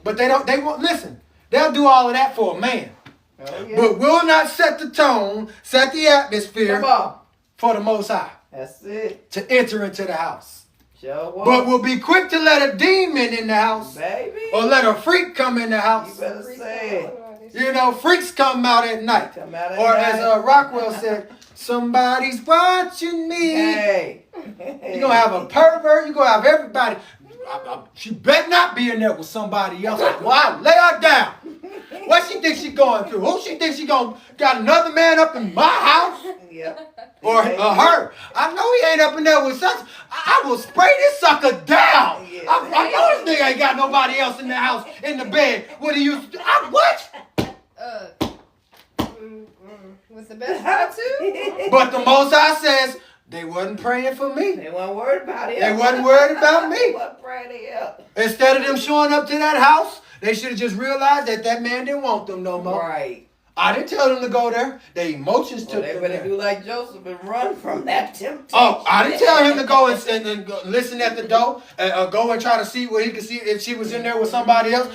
But they won't listen. They'll do all of that for a man. Oh, yeah. But will not set the tone, set the atmosphere Come on. for the Most High That's it. to enter into the house. Sure won't. But will be quick to let a demon in the house. Baby. Or let a freak come in the house. You better say it. You know, freaks come out at night. Come out at Or night. as Rockwell said, somebody's watching me. Hey. You're going to have a pervert. You're going to have everybody. She better not be in there with somebody else. Why? Lay her down. What she think she going through? Who she think she got another man up in my house? Yeah. Or her? I know he ain't up in there with such. I will spray this sucker down. Yeah. I know this nigga ain't got nobody else in the house, in the bed. What he used to do? What? Was the best how to? But the Most High says they wasn't praying for me. They weren't worried about it. They wasn't worried about They me. wasn't praying to help. Instead of them showing up to that house, they should have just realized that man didn't want them no more. Right. I didn't tell them to go there. Their emotions took They them better there. do like Joseph and run from that temptation. Oh, I didn't tell him to go and go listen at the door and go and try to see what he could see if she was in there with somebody else.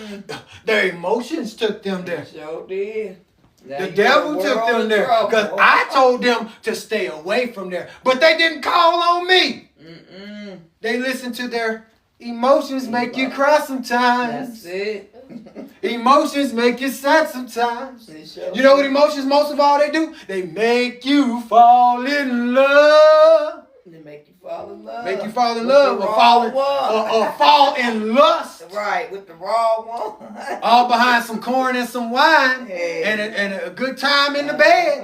Their emotions took them there. Sure did. Now The you devil got took world them in there trouble. because I told them to stay away from there. But they didn't call on me. Mm-mm. They listened to their emotions make you cry sometimes. That's it. Emotions make you sad sometimes. They sure You know what do. emotions most of all they do? They make you fall in love. They make you fall in love. Make you fall in With love the or wrong fall in lust. Right, with the wrong one. All behind some corn and some wine Hey. and a good time in the bed.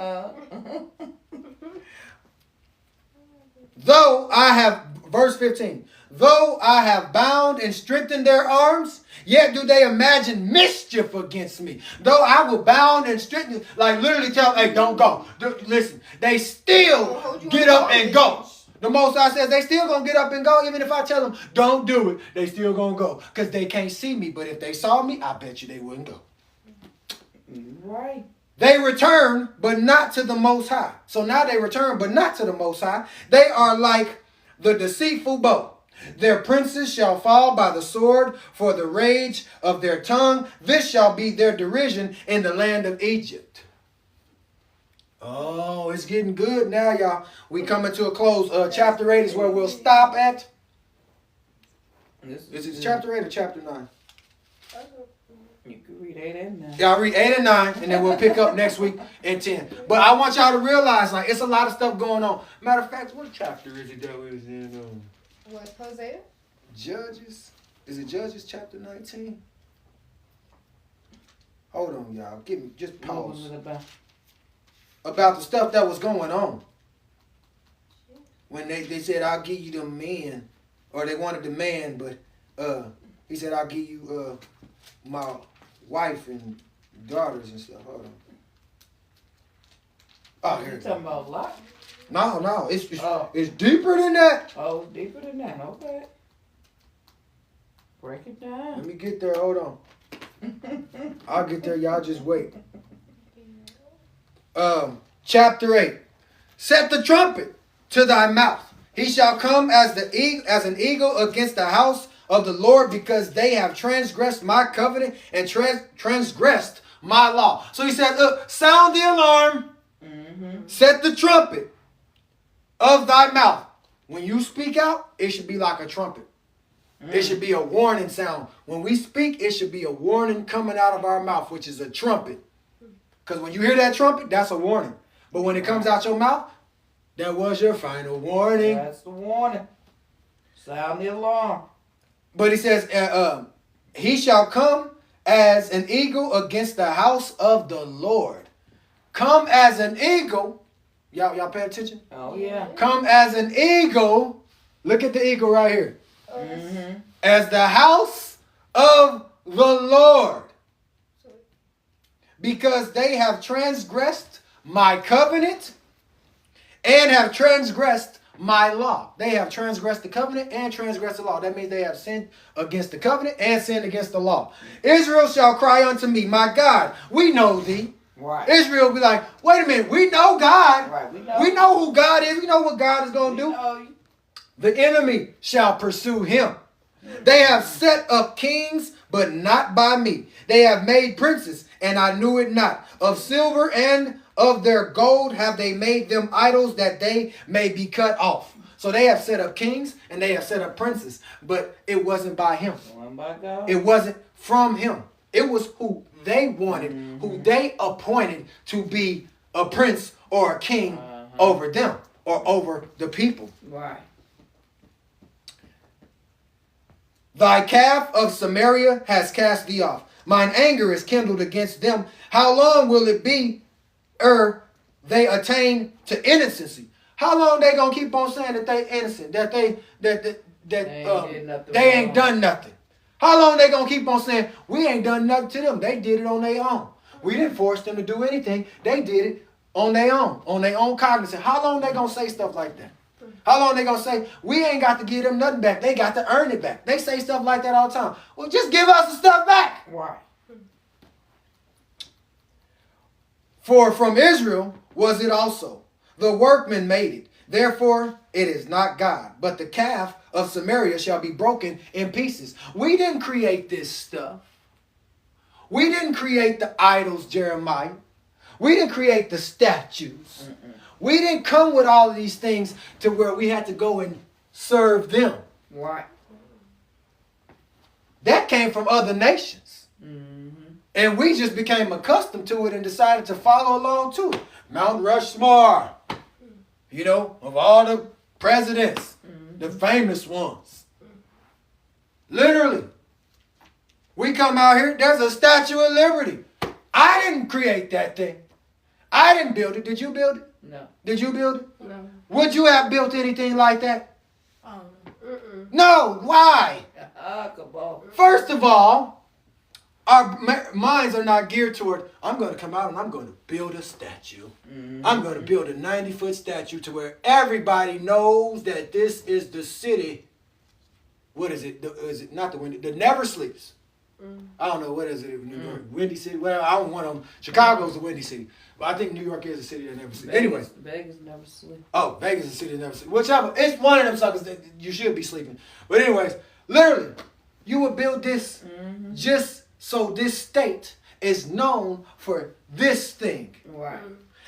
Though I have, verse 15, though I have bound and strengthened their arms, yet do they imagine mischief against me. Though I will bound and strengthen, like literally tell, hey, don't go. Listen, they still get up and go. The Most High says they still gonna get up and go, even if I tell them don't do it. They still gonna go because they can't see me. But if they saw me, I bet you they wouldn't go. Right. They return, but not to the Most High. So now they return, but not to the Most High. They are like the deceitful bow. Their princes shall fall by the sword for the rage of their tongue. This shall be their derision in the land of Egypt. Oh, it's getting good now, y'all. We coming to a close. Chapter 8 is where we'll stop at. Is it chapter 8 or chapter 9? You can read 8 and 9. Y'all read 8 and 9, and then we'll pick up next week in 10. But I want y'all to realize, like, it's a lot of stuff going on. Matter of fact, what chapter is it that we was in? What, Hosea? Judges? Is it Judges chapter 19? Hold on, y'all. Give me just What was pause. it about? About the stuff that was going on. When they said, I'll give you the man, or they wanted the man, but he said, I'll give you my wife and daughters and stuff. Hold on. Oh, here You it go. talking about Lot? No, it's deeper than that. Oh, deeper than that. Okay. Break it down. Let me get there. Hold on. I'll get there. Y'all just wait. Chapter 8. Set the trumpet to thy mouth. He shall come as an eagle against the house of the Lord, because they have transgressed my covenant and transgressed my law. So he said, look, sound the alarm. Mm-hmm. Set the trumpet of thy mouth. When you speak out, it should be like a trumpet. It should be a warning sound. When we speak, it should be a warning coming out of our mouth, which is a trumpet. Because when you hear that trumpet, that's a warning. But when it comes out your mouth, that was your final warning. That's the warning. Sound the alarm. But he says, he shall come as an eagle against the house of the Lord. Come as an eagle. Y'all pay attention? Oh, yeah. Come as an eagle. Look at the eagle right here. Mm-hmm. As the house of the Lord. Because they have transgressed my covenant and have transgressed my law. They have transgressed the covenant and transgressed the law. That means they have sinned against the covenant and sinned against the law. Israel shall cry unto me, my God, we know thee. Right. Israel will be like, wait a minute, we know God. Right. We know who God is. We know what God is going to do. know. The enemy shall pursue him. They have set up kings, but not by me. They have made princes, and I knew it not. Of silver and of their gold have they made them idols, that they may be cut off. So they have set up kings and they have set up princes, but it wasn't by him. By God. It wasn't from him. It was who they wanted, who they appointed to be a prince or a king over them or over the people. Right. Thy calf of Samaria has cast thee off. Mine anger is kindled against them. How long will it be ere they attain to innocency? How long they gonna keep on saying that they innocent, that they ain't done nothing? How long they gonna keep on saying we ain't done nothing to them? They did it on their own. We didn't force them to do anything. They did it on their own cognizance. How long they gonna say stuff like that? How long they gonna say we ain't got to give them nothing back? They got to earn it back. They say stuff like that all the time. Well, just give us the stuff back. Right. For from Israel was it also. The workman made it. Therefore, it is not God. But the calf of Samaria shall be broken in pieces. We didn't create this stuff. We didn't create the idols, Jeremiah. We didn't create the statues. We didn't come with all of these things to where we had to go and serve them. Right. That came from other nations. And we just became accustomed to it and decided to follow along to it. Mount Rushmore, you know, of all the presidents, the famous ones. Literally. We come out here, there's a Statue of Liberty. I didn't create that thing. I didn't build it. Did you build it? No. Did you build it? No. Would you have built anything like that? No. Why? First of all, our minds are not geared toward, I'm going to come out and I'm going to build a statue. I'm going to build a 90-foot statue to where everybody knows that this is the city. What is it? Is it not the Windy? The Never Sleeps. I don't know. What is it? New York, Windy City. Well, I don't want them. Chicago's the Windy City. But I think New York is a city that never sleeps. Anyways. Vegas never sleeps. Oh, Vegas is a city that never sleeps. Whichever. It's one of them suckers that you should be sleeping. But anyways, literally, you would build this just so this state is known for this thing. Right.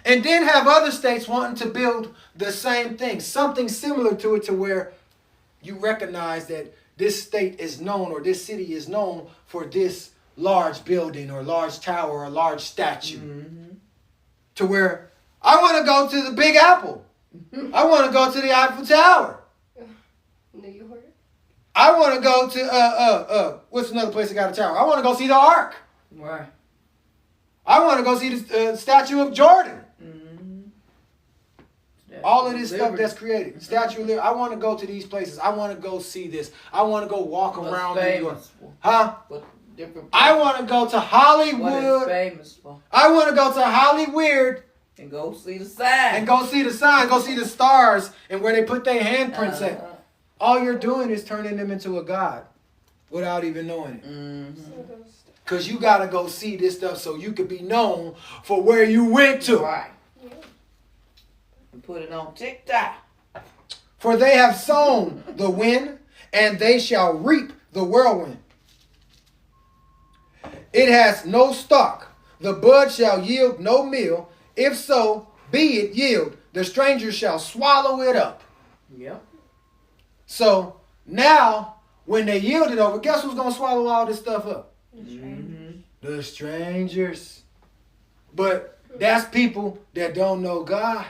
And then have other states wanting to build the same thing. Something similar to it to where you recognize that this state is known or this city is known for this large building or large tower or large statue. To where I want to go to the Big Apple. I want to go to the Eiffel Tower. New York. I want to go to what's another place that got a tower? I want to go see the Ark. Right. I want to go see the Statue of Jordan. All of this stuff that's created. Statue of Liberty. I want to go to these places. I want to go see this. I want to go walk around New York. Huh? I want to go to Hollywood. What is famous for? I want to go to Hollywood. And go see the sign. And go see the sign. Go see the stars and where they put their handprints at. All you're doing is turning them into a god without even knowing it. Because you got to go see this stuff so you could be known for where you went to. Right. And put it on TikTok. For they have sown the wind, and they shall reap the whirlwind. It has no stalk. The bud shall yield no meal. If so, be it yield. The stranger shall swallow it up. Yep. So now, when they yield it over, guess who's going to swallow all this stuff up? The strangers. But that's people that don't know God.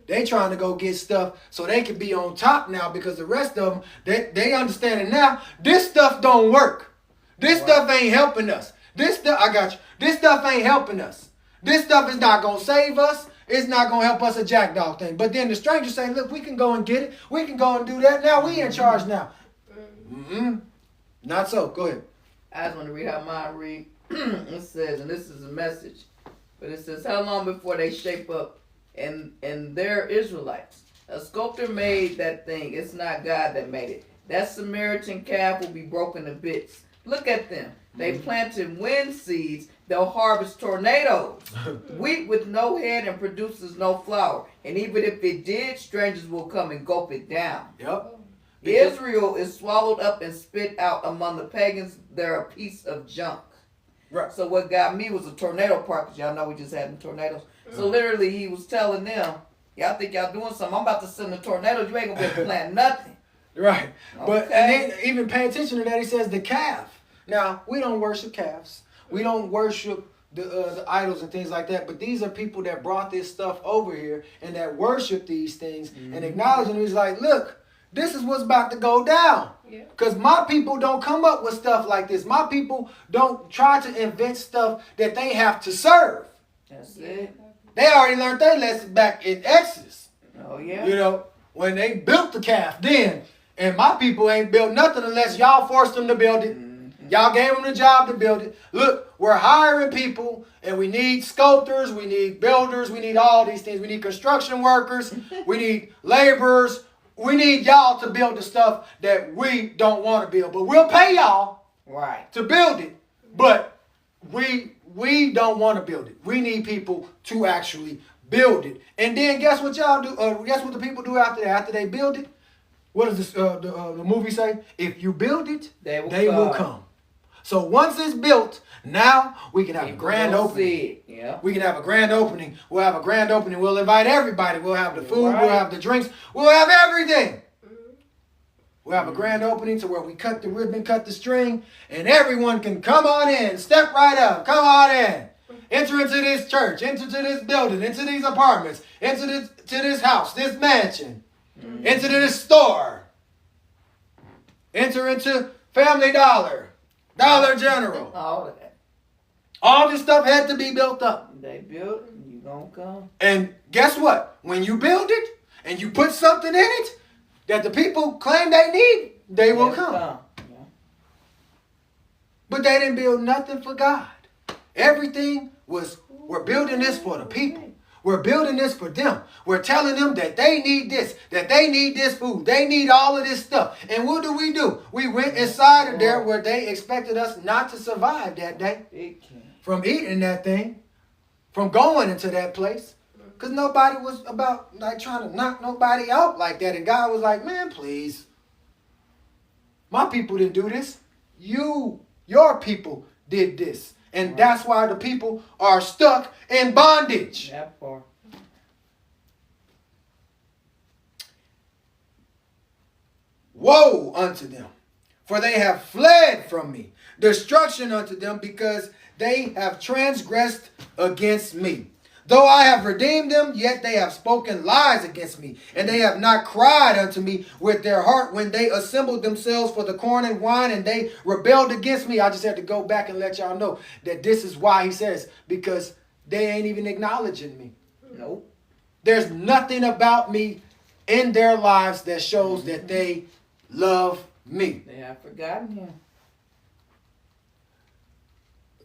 They trying to go get stuff so they can be on top now because the rest of them, they understand it now. This stuff don't work. This stuff ain't helping us. This stuff, I got you. This stuff ain't helping us. This stuff is not going to save us. It's not going to help us a jackdog thing. But then the stranger say, look, we can go and get it. We can go and do that. Now we in charge now. Not so. Go ahead. I just want to read how mine read. It says, and this is a message, but it says, how long before they shape up and they're Israelites? A sculptor made that thing. It's not God that made it. That Samaritan calf will be broken to bits. Look at them. They planted wind seeds. They'll harvest tornadoes. Wheat with no head and produces no flour. And even if it did, strangers will come and gulp it down. Yep. Israel is swallowed up and spit out among the pagans. They're a piece of junk. Right. So what got me was a tornado part, because y'all know we just had the tornadoes. So literally he was telling them, Y'all think y'all doing something. I'm about to send a tornado. You ain't going to be able to plant nothing. Right. Okay. But and then even pay attention to that, he says the calf. Now, we don't worship calves. We don't worship the idols and things like that. But these are people that brought this stuff over here and that worship these things and acknowledging it. He's like, look, this is what's about to go down. Because my people don't come up with stuff like this. My people don't try to invent stuff that they have to serve. That's it. They already learned their lesson back in Exodus. Oh, yeah. You know, when they built the calf then. And my people ain't built nothing unless y'all forced them to build it. Y'all gave them the job to build it. Look, we're hiring people, and we need sculptors, we need builders, we need all these things. We need construction workers, we need laborers. We need y'all to build the stuff that we don't want to build. But we'll pay y'all to build it. But we don't want to build it. We need people to actually build it. And then guess what y'all do? Guess what the people do after that? After they build it? What does this, the movie say? If you build it, they will come. So once it's built, now we can have a grand opening. We can have a grand opening. We'll have a grand opening. We'll invite everybody. We'll have the food. We'll have the drinks. We'll have everything. We'll have a grand opening to where we cut the ribbon, cut the string, and everyone can come on in. Step right up. Come on in. Enter into this church. Enter to this building. Into these apartments. Enter to this house, this mansion. Enter this store. Enter into Family Dollar. Dollar General. All of that. All this stuff had to be built up. They built it, you gonna come. And guess what? When you build it and you put something in it that the people claim they need, they will come. Yeah. But they didn't build nothing for God. Everything was, we're building this for the people. We're building this for them. We're telling them that they need this, that they need this food. They need all of this stuff. And what do? We went inside of there where they expected us not to survive that day. From eating that thing. From going into that place. Because nobody was about like trying to knock nobody out like that. And God was like, man, please. My people didn't do this. Your people did this. And that's why the people are stuck in bondage. That part. Woe unto them, for they have fled from me. Destruction unto them, because they have transgressed against me. Though I have redeemed them, yet they have spoken lies against me, and they have not cried unto me with their heart when they assembled themselves for the corn and wine, and they rebelled against me. I just had to go back and let y'all know that this is why he says, because they ain't even acknowledging me. Nope. There's nothing about me in their lives that shows that they love me. They have forgotten him.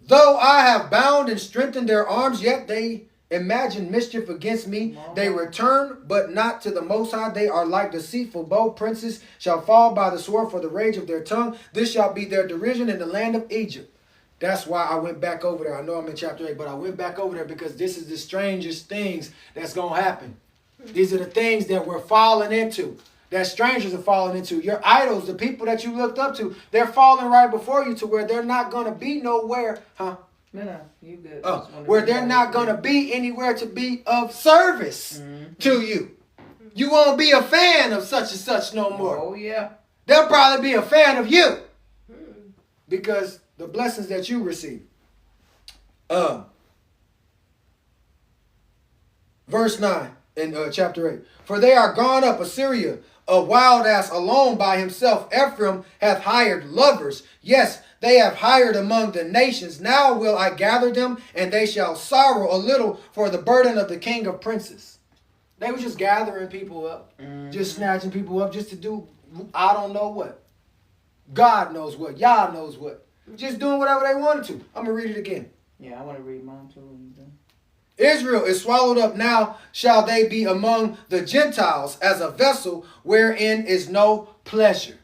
Though I have bound and strengthened their arms, yet they imagine mischief against me. They return, but not to the Most High. They are like deceitful bow. Princes shall fall by the sword for the rage of their tongue. This shall be their derision in the land of Egypt. That's why I went back over there. I know I'm in chapter 8, but I went back over there because this is the strangest things that's going to happen. These are the things that we're falling into, that strangers are falling into. Your idols, the people that you looked up to, they're falling right before you to where they're not going to be nowhere, No, you good. Where they're not going to be anywhere to be of service to you. You won't be a fan of such and such no more. Oh, yeah. They'll probably be a fan of you because the blessings that you receive. Verse 9 in chapter 8. For they are gone up, Assyria, a wild ass alone by himself. Ephraim hath hired lovers. Yes, they have hired among the nations. Now will I gather them, and they shall sorrow a little for the burden of the king of princes. They were just gathering people up, just snatching people up, just to do, I don't know what. God knows what. Yah knows what. Just doing whatever they wanted to. I'm going to read it again. Yeah, I want to read mine too. Israel is swallowed up. Now shall they be among the Gentiles as a vessel wherein is no pleasure.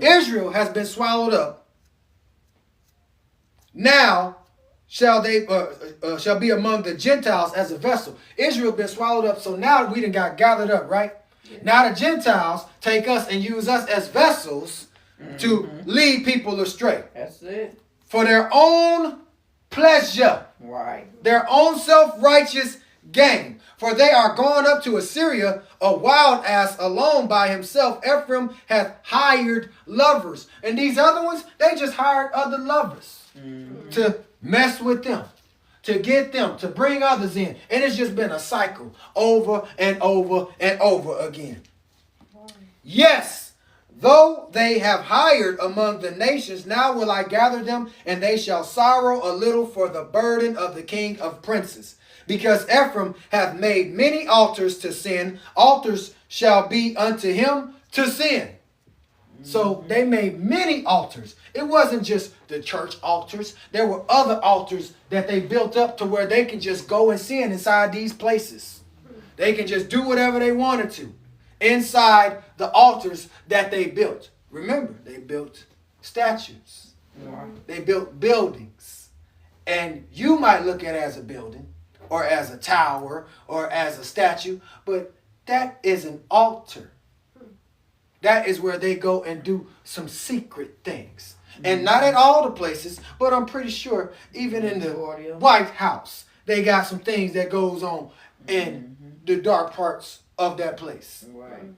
Israel has been swallowed up. Now shall they shall be among the Gentiles as a vessel. Israel been swallowed up, so now we done got gathered up, right? Yeah. Now the Gentiles take us and use us as vessels to lead people astray. That's it. For their own pleasure. Right. Their own self-righteous gain. For they are gone up to Assyria, a wild ass alone by himself. Ephraim hath hired lovers. And these other ones, they just hired other lovers to mess with them, to get them, to bring others in. And it's just been a cycle over and over and over again. Yes, though they have hired among the nations, now will I gather them, and they shall sorrow a little for the burden of the king of princes. Because Ephraim hath made many altars to sin, altars shall be unto him to sin. So they made many altars. It wasn't just the church altars. There were other altars that they built up to where they can just go and sin inside these places. They can just do whatever they wanted to inside the altars that they built. Remember, they built statues. They built buildings. And you might look at it as a building, or as a tower, or as a statue, but that is an altar. That is where they go and do some secret things. And not at all the places, but I'm pretty sure even in the White House, they got some things that goes on in the dark parts of that place. Right.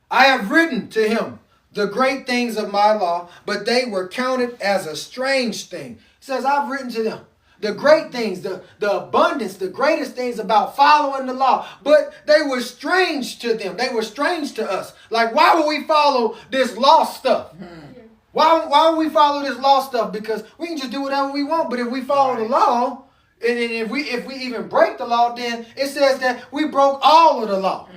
I have written to him the great things of my law, but they were counted as a strange thing. It says, I've written to them the great things, the abundance, the greatest things about following the law, but they were strange to them. They were strange to us. Like, why would we follow this law stuff? Why would we follow this law stuff? Because we can just do whatever we want. But if we follow the law, and if we even break the law, then it says that we broke all of the law.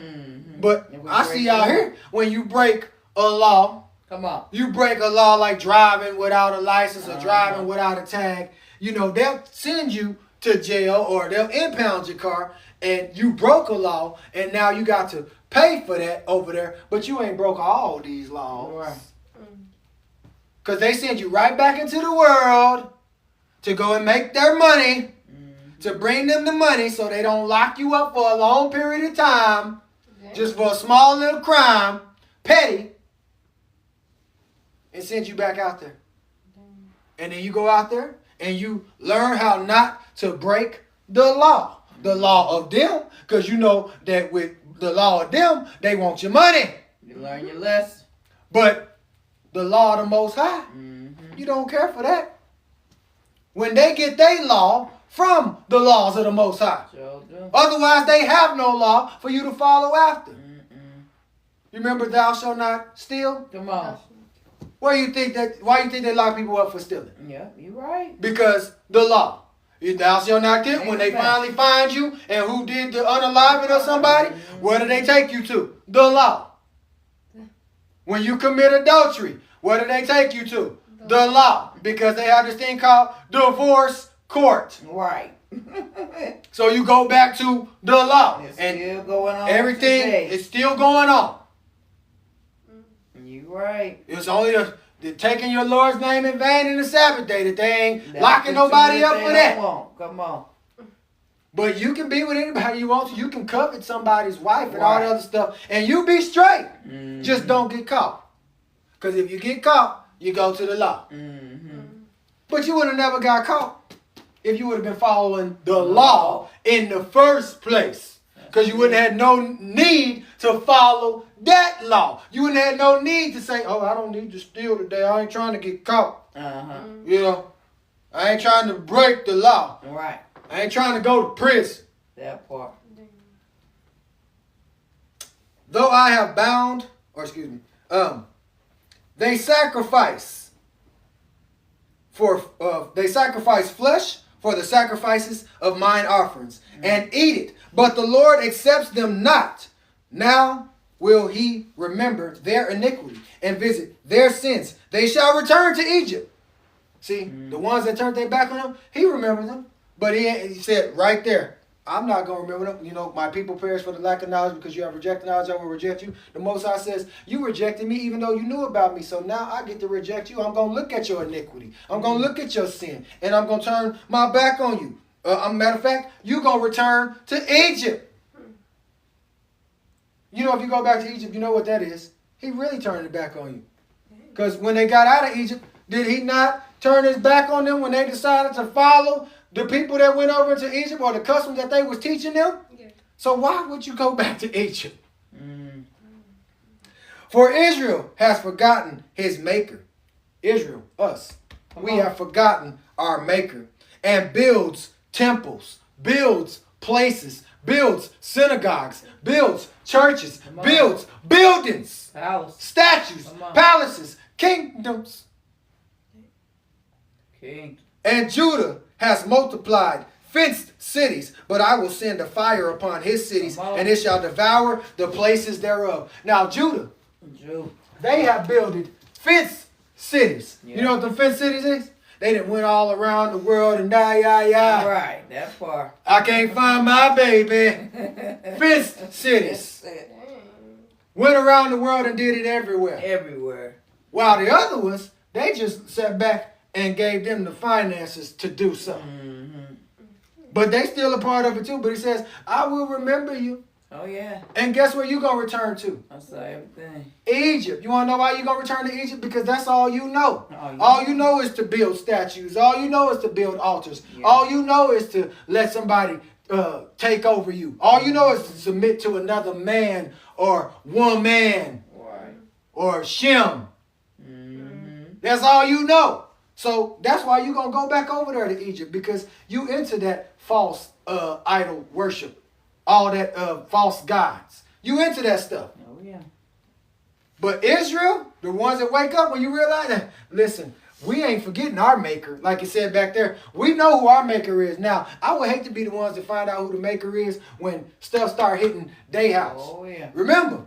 But I see out here, when you break a law, come on, you break a law like driving without a license or driving without a tag, you know, they'll send you to jail or they'll impound your car, and you broke a law, and now you got to pay for that over there, but you ain't broke all these laws. Right. Because they send you right back into the world to go and make their money, to bring them the money so they don't lock you up for a long period of time, just for a small little crime, petty, and send you back out there. And then you go out there and you learn how not to break the law of them, because you know that with the law of them, they want your money. You learn your lesson. But the law of the Most High, you don't care for that. When they get their law from the laws of the Most High. Sure do. Otherwise, they have no law for you to follow after. You remember thou shalt not steal? Come on. Why you think they lock people up for stealing? Yeah, you're right. Because the law. Thou shalt not kill. When they finally find you and who did the unaliving of somebody, where do they take you to? The law. When you commit adultery, where do they take you to? The law. Because they have this thing called divorce court. Right. So you go back to the law. It's and still going on. everything is still going on. You right. It's only the taking your Lord's name in vain in the Sabbath day that they ain't locking nobody up for that. Come on. But you can be with anybody you want to. You can covet somebody's wife and all that other stuff. And you be straight. Just don't get caught. Because if you get caught, you go to the law. But you would have never got caught if you would have been following the law in the first place. Because you wouldn't have had no need to follow that law. You wouldn't have had no need to say, oh, I don't need to steal today. I ain't trying to get caught. You know, I ain't trying to break the law. Right. I ain't trying to go to prison. That part. Though I have bound, they sacrifice flesh for the sacrifices of mine offerings, and eat it. But the Lord accepts them not. Now will he remember their iniquity and visit their sins. They shall return to Egypt. See, the ones that turned their back on him, he remembers them. But he said right there, I'm not going to remember them. You know, my people perish for the lack of knowledge, because you have rejected knowledge, I will reject you. The Most High says, you rejected me even though you knew about me. So now I get to reject you. I'm going to look at your iniquity. I'm going to look at your sin. And I'm going to turn my back on you. Matter of fact, you're going to return to Egypt. You know, if you go back to Egypt, you know what that is. He really turned it back on you. Because when they got out of Egypt, Did he not turn his back on them when they decided to follow the people that went over to Egypt or the customs that they was teaching them? Yeah. So why would you go back to Egypt? For Israel has forgotten his maker. Israel, us. We have forgotten our maker. And builds temples, builds places, builds synagogues, builds churches, builds buildings, statues, palaces, kingdoms. And Judah has multiplied fenced cities, but I will send a fire upon his cities, and it shall devour the places thereof. Now Judah, they have builded fenced cities. Yeah. You know what the fenced cities is? They done went all around the world and Right, that far. I can't find my baby. Fenced cities. Went around the world and did it everywhere. Everywhere. While the other ones, they just sat back and gave them the finances to do something. Mm-hmm. But they still a part of it too. But he says, I will remember you. Oh, yeah. And guess where you going to return to? I saw everything. Egypt. You want to know why you going to return to Egypt? Because that's all you know. All you know is to build statues. All you know is to build altars. Yeah. All you know is to let somebody take over you. All you know is to submit to another man or woman. Right. Or Shem. Mm-hmm. That's all you know. So that's why you're going to go back over there to Egypt, because you into that false idol worship. All that false gods. You into that stuff. Oh, yeah. But Israel, the ones that wake up when you realize that, listen, we ain't forgetting our maker. Like it said back there, we know who our maker is. Now, I would hate to be the ones that find out who the maker is when stuff start hitting their house. Oh, yeah. Remember,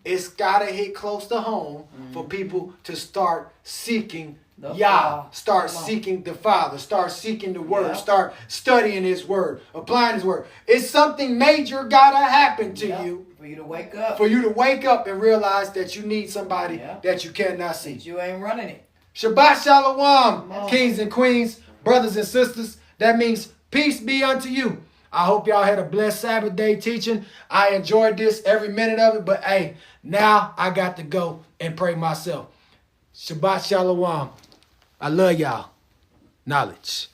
it's got to hit close to home for people to start seeking Yah, start seeking the Father, start seeking the Word, start studying His Word, applying His Word. It's something major gotta happen to you. For you to wake up. For you to wake up and realize that you need somebody that you cannot see. That you ain't running it. Shabbat Shalom, kings and queens, brothers and sisters. That means peace be unto you. I hope y'all had a blessed Sabbath day teaching. I enjoyed this, every minute of it. But hey, now I got to go and pray myself. Shabbat Shalom. I love y'all. Knowledge.